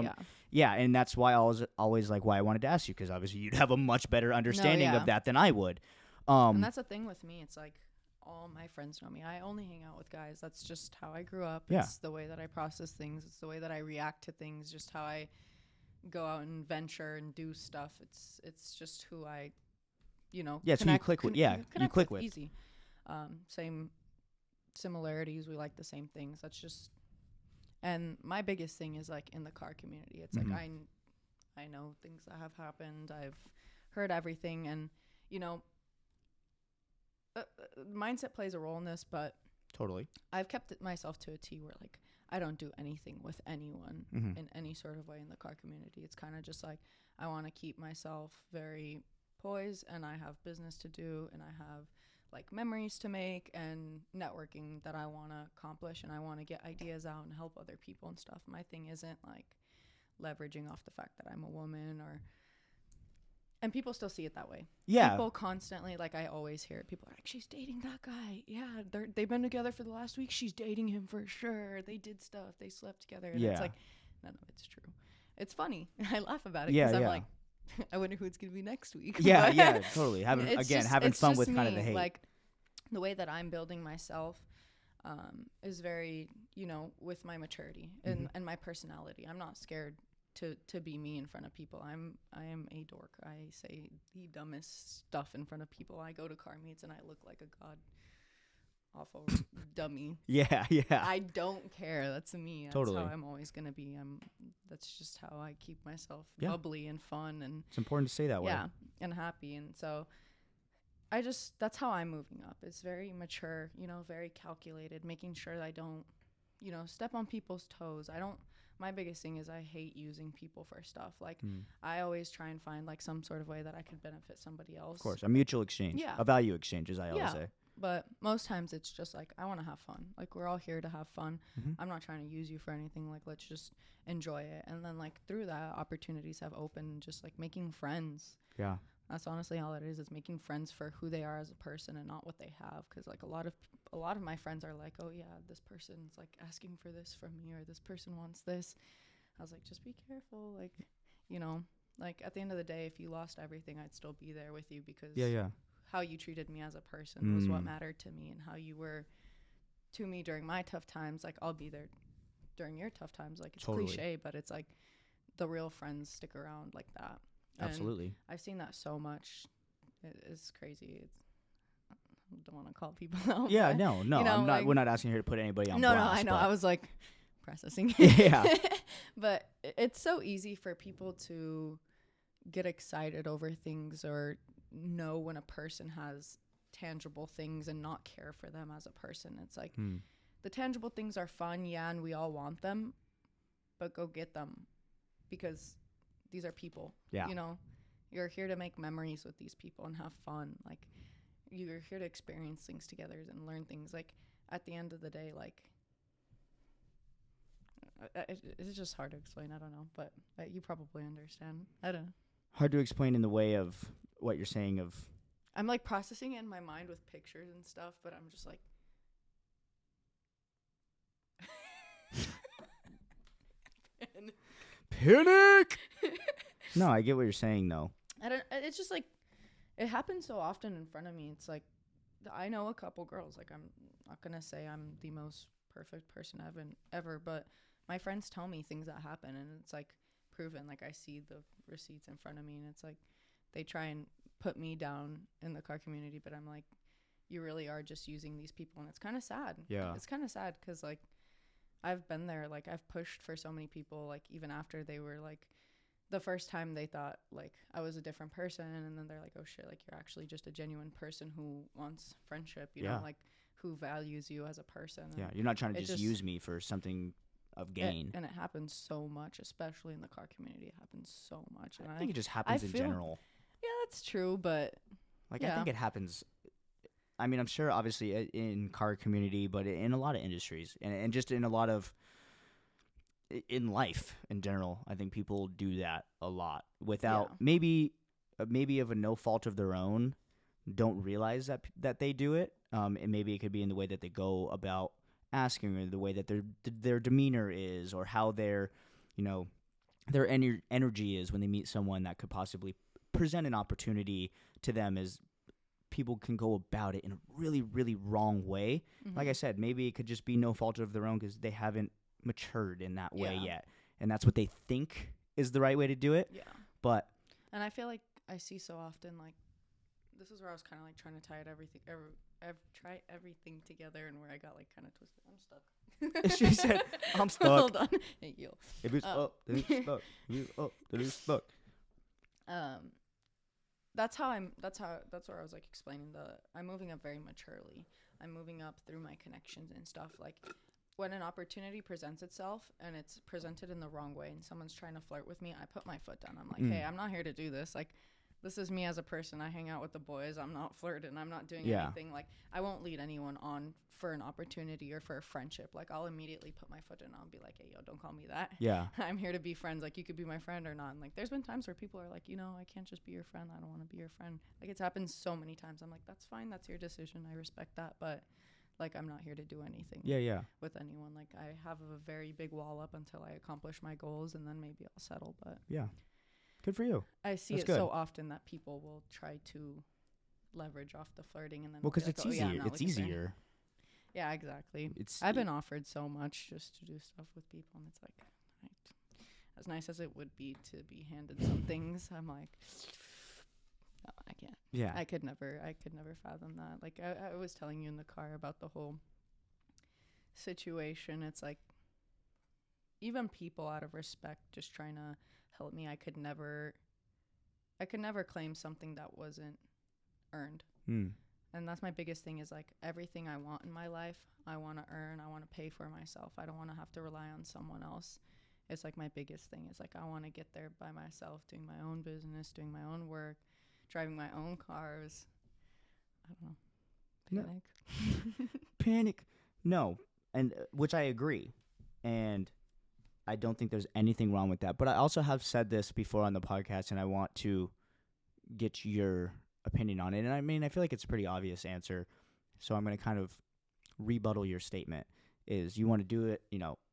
S1: and that's why I was always like why I wanted to ask you, because obviously you'd have a much better understanding of that than I would.
S2: And that's the thing with me. It's like all my friends know me. I only hang out with guys. That's just how I grew up.
S1: Yeah.
S2: It's the way that I process things. It's the way that I react to things. Just how I go out and venture and do stuff. It's just who I,
S1: Yeah, so you click with. Yeah, you click with.
S2: Easy. Same similarities. We like the same things. That's just. And my biggest thing is like in the car community. It's like I know things that have happened. I've heard everything, and mindset plays a role in this, but
S1: totally.
S2: I've kept it myself to a T where like I don't do anything with anyone in any sort of way in the car community. It's kind of just like I want to keep myself very poised, and I have business to do, and I have like memories to make and networking that I want to accomplish, and I want to get ideas out and help other people and stuff. My thing isn't like leveraging off the fact that I'm a woman, and people still see it that way.
S1: Yeah.
S2: People constantly, like I always hear it, people are like, she's dating that guy. Yeah, they've been together for the last week. She's dating him for sure. They did stuff. They slept together. And it's like, none of it's true. It's funny. I laugh about it because I'm like, I wonder who it's going to be next week.
S1: Yeah, totally. Having fun with kind of the hate.
S2: Like, the way that I'm building myself is very, with my maturity and my personality. I'm not scared to be me in front of people. I am a dork. I say the dumbest stuff in front of people. I go to car meets and I look like a god awful dummy.
S1: Yeah.
S2: I don't care. That's me. That's
S1: totally.
S2: how I'm always gonna be. That's just how I keep myself bubbly and fun, and
S1: it's important to say that way.
S2: Yeah, and happy. And so that's how I'm moving up. It's very mature, very calculated, making sure that I don't, step on people's toes. My biggest thing is I hate using people for stuff. Like I always try and find like some sort of way that I could benefit somebody else.
S1: Of course, a mutual exchange.
S2: Yeah.
S1: A value exchange, as I always say.
S2: But most times it's just like, I want to have fun. Like we're all here to have fun. I'm not trying to use you for anything. Like let's just enjoy it. And then like through that, opportunities have opened, just like making friends.
S1: Yeah.
S2: That's honestly all it is making friends for who they are as a person and not what they have. Because like a lot of my friends are like, oh yeah, this person's like asking for this from me, or this person wants this. I was like, just be careful. Like, like at the end of the day, if you lost everything, I'd still be there with you, because how you treated me as a person was what mattered to me, and how you were to me during my tough times. Like I'll be there during your tough times. Like it's cliche, but it's like the real friends stick around like that.
S1: Absolutely.
S2: And I've seen that so much. It's crazy. don't want to call people out.
S1: Yeah,
S2: but,
S1: no,
S2: you know,
S1: I'm not.
S2: like,
S1: We're not asking her to put anybody on
S2: no,
S1: blast.
S2: I know.
S1: but-
S2: I was like processing.
S1: Yeah.
S2: But it's so easy for people to get excited over things or know when a person has tangible things and not care for them as a person. It's like the tangible things are fun, yeah, and we all want them, but go get them because these are people.
S1: Yeah.
S2: You know, you're here to make memories with these people and have fun. Like, you're here to experience things together and learn things. Like, at the end of the day, like, it's just hard to explain. I don't know, but you probably understand. I don't know.
S1: Hard to explain in the way of what you're saying of.
S2: I'm like processing it in my mind with pictures and stuff, but I'm just like.
S1: Panic! No, I get what you're saying, though.
S2: It's just like, it happens so often in front of me. It's like, I know a couple girls. Like, I'm not gonna say I'm the most perfect person ever, but my friends tell me things that happen, and it's like proven. Like, I see the receipts in front of me, and it's like they try and put me down in the car community, but I'm like, you really are just using these people, and it's kind of sad.
S1: Yeah.
S2: It's kind of sad because, like, I've been there. Like, I've pushed for so many people, like, even after they were like, the first time they thought like I was a different person, and then they're like, oh shit, like, you're actually just a genuine person who wants friendship, you know, like, who values you as a person.
S1: Yeah, you're not trying to just use me for something of gain.
S2: And it happens so much, especially in the car community. It happens so much. And
S1: I think it just happens in general.
S2: Yeah, that's true, but
S1: like, I think it happens. I mean, I'm sure obviously in car community, but in a lot of industries and just in a lot of in life in general. I think people do that a lot without maybe of a no fault of their own, don't realize that they do it. And maybe it could be in the way that they go about asking, or the way that their demeanor is, or how their energy is when they meet someone that could possibly present an opportunity to them. As people can go about it in a really, really wrong way. Mm-hmm. Like I said, maybe it could just be no fault of their own because they haven't matured in that way yet, and that's what they think is the right way to do it. Yeah. And
S2: I feel like I see so often, like, this is where I was kind of like trying to tie it try everything together, and where I got like kind of twisted. I'm stuck.
S1: She said, "I'm stuck."
S2: Hold on. Hey, yo.
S1: If it's up, then it's stuck. If it's up, then it's stuck.
S2: That's where I was like explaining I'm moving up very maturely. I'm moving up through my connections and stuff. Like, when an opportunity presents itself and it's presented in the wrong way and someone's trying to flirt with me, I put my foot down. I'm like, hey, I'm not here to do this. Like, this is me as a person. I hang out with the boys. I'm not flirting. I'm not doing anything. Like, I won't lead anyone on for an opportunity or for a friendship. Like, I'll immediately put my foot in. I'll be like, hey, yo, don't call me that. Yeah. I'm here to be friends. Like, you could be my friend or not. And like, there's been times where people are like, I can't just be your friend. I don't want to be your friend. Like, it's happened so many times. I'm like, that's fine. That's your decision. I respect that. But like, I'm not here to do anything with anyone. Like, I have a very big wall up until I accomplish my goals, and then maybe I'll settle. But
S1: yeah, good for you.
S2: I see That's it good. So often that people will try to leverage off the flirting, and then
S1: because it's easier. It's easier.
S2: Yeah, exactly. I've been offered so much just to do stuff with people, and it's like, as nice as it would be to be handed some things, I'm like, no, I can't. Yeah. I could never fathom that. Like, I was telling you in the car about the whole situation. It's like, even people out of respect just trying to help me, I could never claim something that wasn't earned. And that's my biggest thing, is like, everything I want in my life, I want to earn, I want to pay for myself. I don't want to have to rely on someone else. It's like my biggest thing is like, I want to get there by myself, doing my own business, doing my own work, driving my own cars. I don't know. Panic.
S1: No. Panic. No. And which I agree. And I don't think there's anything wrong with that. But I also have said this before on the podcast, and I want to get your opinion on it. And I mean, I feel like it's a pretty obvious answer. So I'm going to kind of rebuttal your statement. Is you want to do it,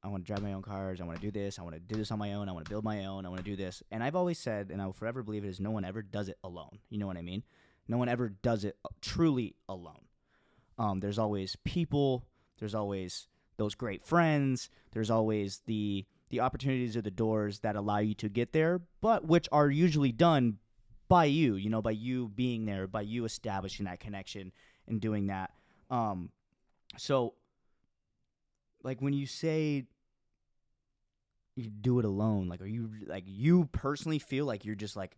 S1: I want to drive my own cars, I want to do this, I want to do this on my own, I want to build my own, I want to do this. And I've always said, and I will forever believe it, is no one ever does it alone. You know what I mean? No one ever does it truly alone. There's always people, there's always those great friends, there's always the opportunities or the doors that allow you to get there, but which are usually done by you, by you being there, by you establishing that connection in doing that. So like when you say you do it alone, like are you like you personally feel like you're just like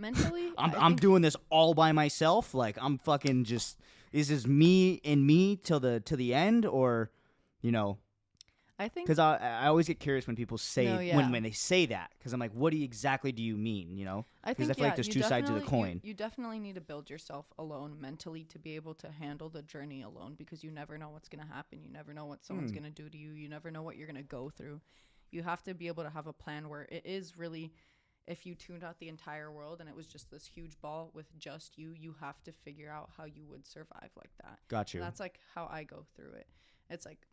S2: Mentally,
S1: I'm doing this all by myself, like I'm fucking just is this me and me till the end, or you know,
S2: I think
S1: because I always get curious when people say
S2: No,
S1: when they say that, because I'm like, what exactly do you mean, you know?
S2: I
S1: Because
S2: think
S1: I feel like there's
S2: you
S1: two sides of the
S2: definitely-
S1: coin.
S2: You definitely need to build yourself alone mentally to be able to handle the journey alone, because you never know what's going to happen. You never know what someone's going to do to you. You never know what you're going to go through. You have to be able to have a plan where it is really, if you tuned out the entire world and it was just this huge ball with just you, you have to figure out how you would survive like that.
S1: Got you.
S2: And that's like how I go through it. It's like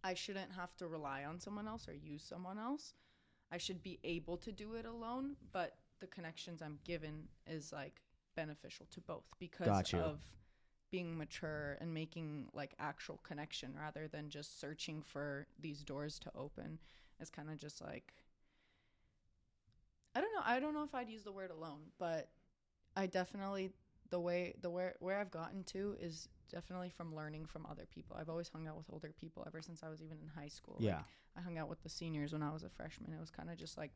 S2: I shouldn't have to rely on someone else or use someone else. I should be able to do it alone, but the connections I'm given is like beneficial to both because of being mature and making like actual connection rather than just searching for these doors to open. It's kind of just like, I don't know. I don't know if I'd use the word alone, but I definitely, where I've gotten to is definitely from learning from other people. I've always hung out with older people ever since I was even in high school.
S1: Yeah.
S2: Like, I hung out with the seniors when I was a freshman. It was kind of just like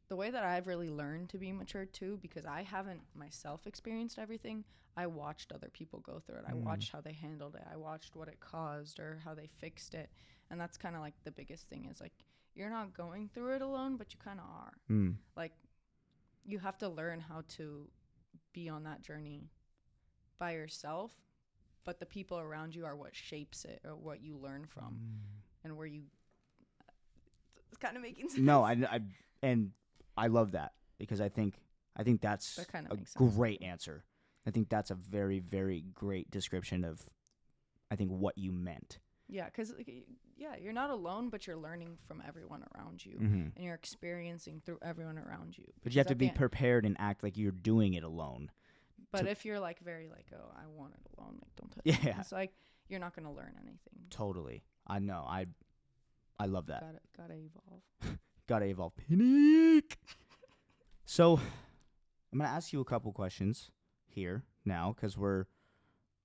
S2: the way that I've really learned to be mature too, because I haven't myself experienced everything. I watched other people go through it. I watched how they handled it. I watched what it caused or how they fixed it. And that's kind of like the biggest thing is like, you're not going through it alone, but you kind of are. Like, you have to learn how to be on that journey by yourself, but the people around you are what shapes it or what you learn from and where you it's kind of making sense.
S1: No, I love that because I think that's
S2: That kind
S1: a
S2: of makes sense.
S1: great answer. I think that's a very, very great description of I think what you meant.
S2: Yeah, because you're not alone, but you're learning from everyone around you, and you're experiencing through everyone around you.
S1: But you have to be prepared and act like you're doing it alone.
S2: But if you're like very like, oh, I want it alone, like don't touch me. It's like you're not gonna learn anything.
S1: Totally. I know. I love that.
S2: Gotta evolve.
S1: Gotta evolve. Panic. So I'm gonna ask you a couple questions here now because we're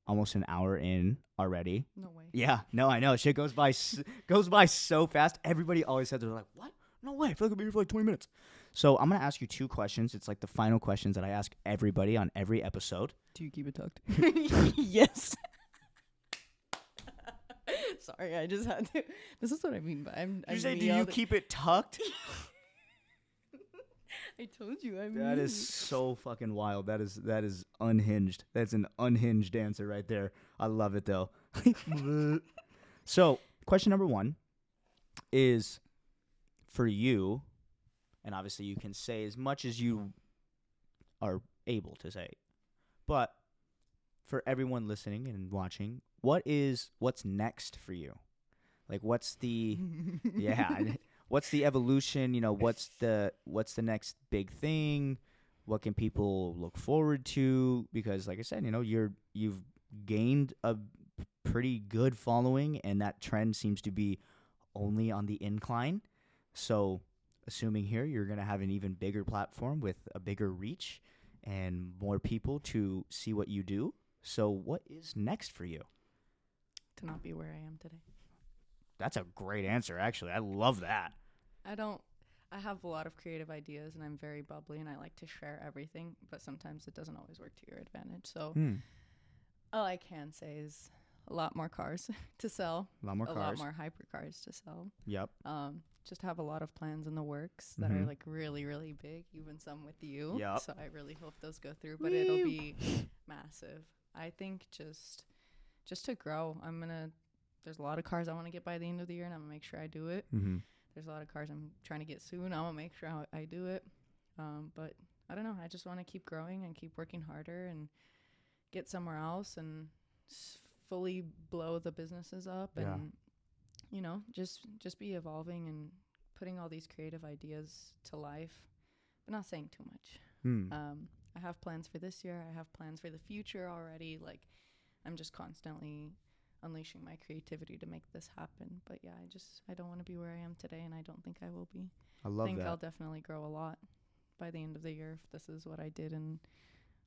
S1: almost an hour in already.
S2: No way.
S1: Yeah. No, I know. Shit goes by so fast. Everybody always says they're like, what? No way. I feel like I'll be here for like 20 minutes. So I'm going to ask you two questions. It's like the final questions that I ask everybody on every episode.
S2: Do you keep it tucked? Yes. Sorry, I just had to. This is what I mean by
S1: You say, do you keep it tucked?
S2: I told you. I mean.
S1: That is so fucking wild. That is unhinged. That's an unhinged answer right there. I love it though. So, question number 1 is for you, and obviously you can say as much as you are able to say, but for everyone listening and watching, what's next for you? Like, what's the what's the evolution? You know, what's the next big thing? What can people look forward to? Because, like I said, you know, you've gained a pretty good following, and that trend seems to be only on the incline. So, assuming here you're gonna have an even bigger platform with a bigger reach and more people to see what you do. So, what is next for you?
S2: To not be where I am today.
S1: That's a great answer, actually. I love that.
S2: I have a lot of creative ideas and I'm very bubbly and I like to share everything, but sometimes it doesn't always work to your advantage. So all I can say is a lot more cars to sell. A lot more hypercars to sell.
S1: Yep.
S2: Just have a lot of plans in the works that are like really, really big, even some with you.
S1: Yep.
S2: So I really hope those go through, but it'll be massive. I think just to grow, there's a lot of cars I want to get by the end of the year and I'm going to make sure I do it. There's a lot of cars I'm trying to get soon. I'm going to make sure I do it. But I don't know. I just want to keep growing and keep working harder and get somewhere else and fully blow the businesses up and, you know, just be evolving and putting all these creative ideas to life, but not saying too much. I have plans for this year. I have plans for the future already. Like, I'm just constantly unleashing my creativity to make this happen. But yeah, I don't want to be where I am today, and I don't think I will be.
S1: I love
S2: I think
S1: that.
S2: I'll definitely grow a lot by the end of the year if this is what I did in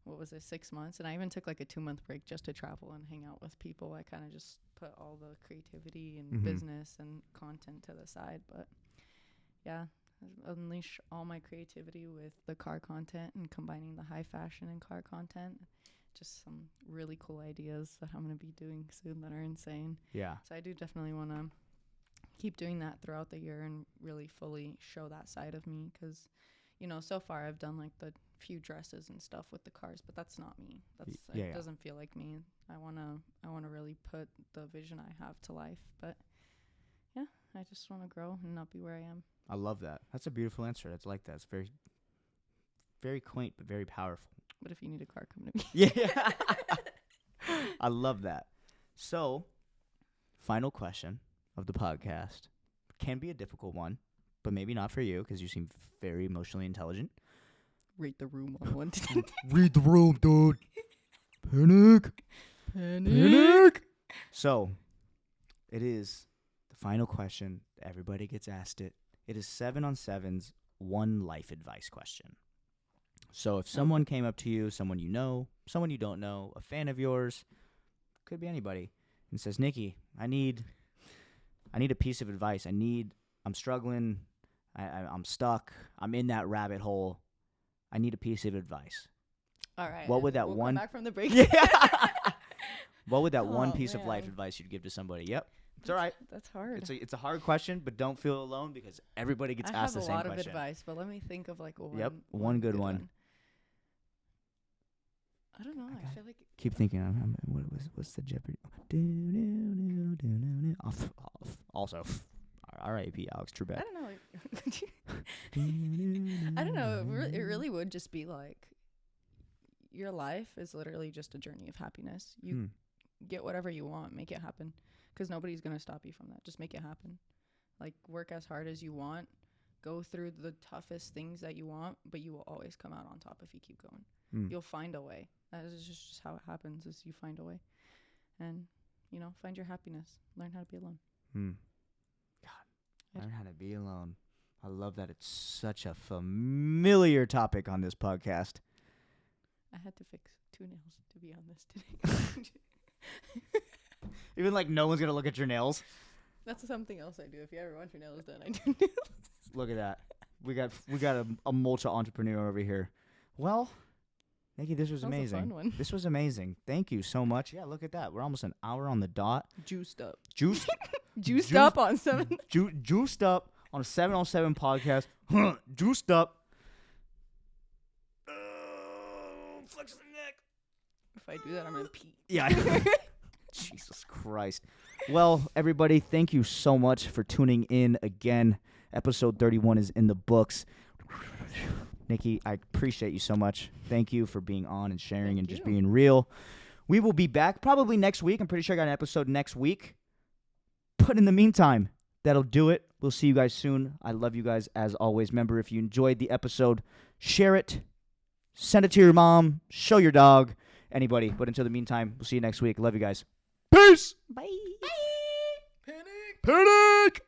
S2: what was it, 6 months. And I even took like a 2-month break just to travel and hang out with people. I kind of just put all the creativity and business and content to the side. But yeah, unleash all my creativity with the car content and combining the high fashion and car content. Just some really cool ideas that I'm going to be doing soon that are insane.
S1: Yeah.
S2: So I do definitely want to keep doing that throughout the year and really fully show that side of me, because, you know, so far I've done like the few dresses and stuff with the cars, but that's not me. It doesn't feel like me. I want to really put the vision I have to life. But yeah, I just want to grow and not be where I am.
S1: I love that. That's a beautiful answer. That's like that. It's very, very quaint, but very powerful.
S2: But if you need a car, come to me.
S1: Yeah. I love that. So, final question of the podcast. Can be a difficult one, but maybe not for you, because you seem very emotionally intelligent.
S2: Rate the room on 1 to 10.
S1: Read the room, dude. Panic. Panic. So, it is the final question. Everybody gets asked it. It is 7 on 7's one life advice question. So if someone came up to you, someone you know, someone you don't know, a fan of yours, could be anybody, and says, Nikki, I need a piece of advice. I'm struggling. I'm stuck. I'm in that rabbit hole. I need a piece of advice.
S2: All right.
S1: What would that
S2: we'll
S1: one?
S2: Come back from the break.
S1: Yeah. What would that one piece of life advice you'd give to somebody? Yep. It's all right.
S2: That's hard.
S1: It's a hard question, but don't feel alone, because everybody gets asked the same question.
S2: I have a lot of advice, but let me think of like one.
S1: Yep, one good one.
S2: I don't know. I feel like
S1: keep thinking. What's the Jeopardy? Also, R.I.P. Alex Trebek.
S2: I don't know. I don't know. It really would just be like, your life is literally just a journey of happiness. You get whatever you want, make it happen, because nobody's gonna stop you from that. Just make it happen. Like, work as hard as you want. Go through the toughest things that you want, but you will always come out on top if you keep going. You'll find a way. That is just how it happens, is you find a way. And, you know, find your happiness. Learn how to be alone.
S1: God, learn how to be alone. I love that. It's such a familiar topic on this podcast.
S2: I had to fix 2 nails to be on this today.
S1: Even like no one's going to look at your nails?
S2: That's something else I do. If you ever want your nails done, I do nails.
S1: Look at that. We got a multi-entrepreneur over here. Well, Nikki, this was amazing.
S2: A fun one.
S1: This was amazing. Thank you so much. Yeah, look at that. We're almost an hour on the dot.
S2: Juiced up.
S1: Juiced
S2: up on 7.
S1: Juiced up on a 7 on 7 podcast. Juiced up. Flex the neck.
S2: If I do that, I'm going to pee.
S1: Yeah. Jesus Christ. Well, everybody, thank you so much for tuning in again. Episode 31 is in the books. Nikki, I appreciate you so much. Thank you for being on and sharing and just being real. We will be back probably next week. I'm pretty sure I got an episode next week. But in the meantime, that'll do it. We'll see you guys soon. I love you guys as always. Remember, if you enjoyed the episode, share it. Send it to your mom. Show your dog. Anybody. But until the meantime, we'll see you next week. Love you guys. Peace.
S2: Bye.
S1: Panic.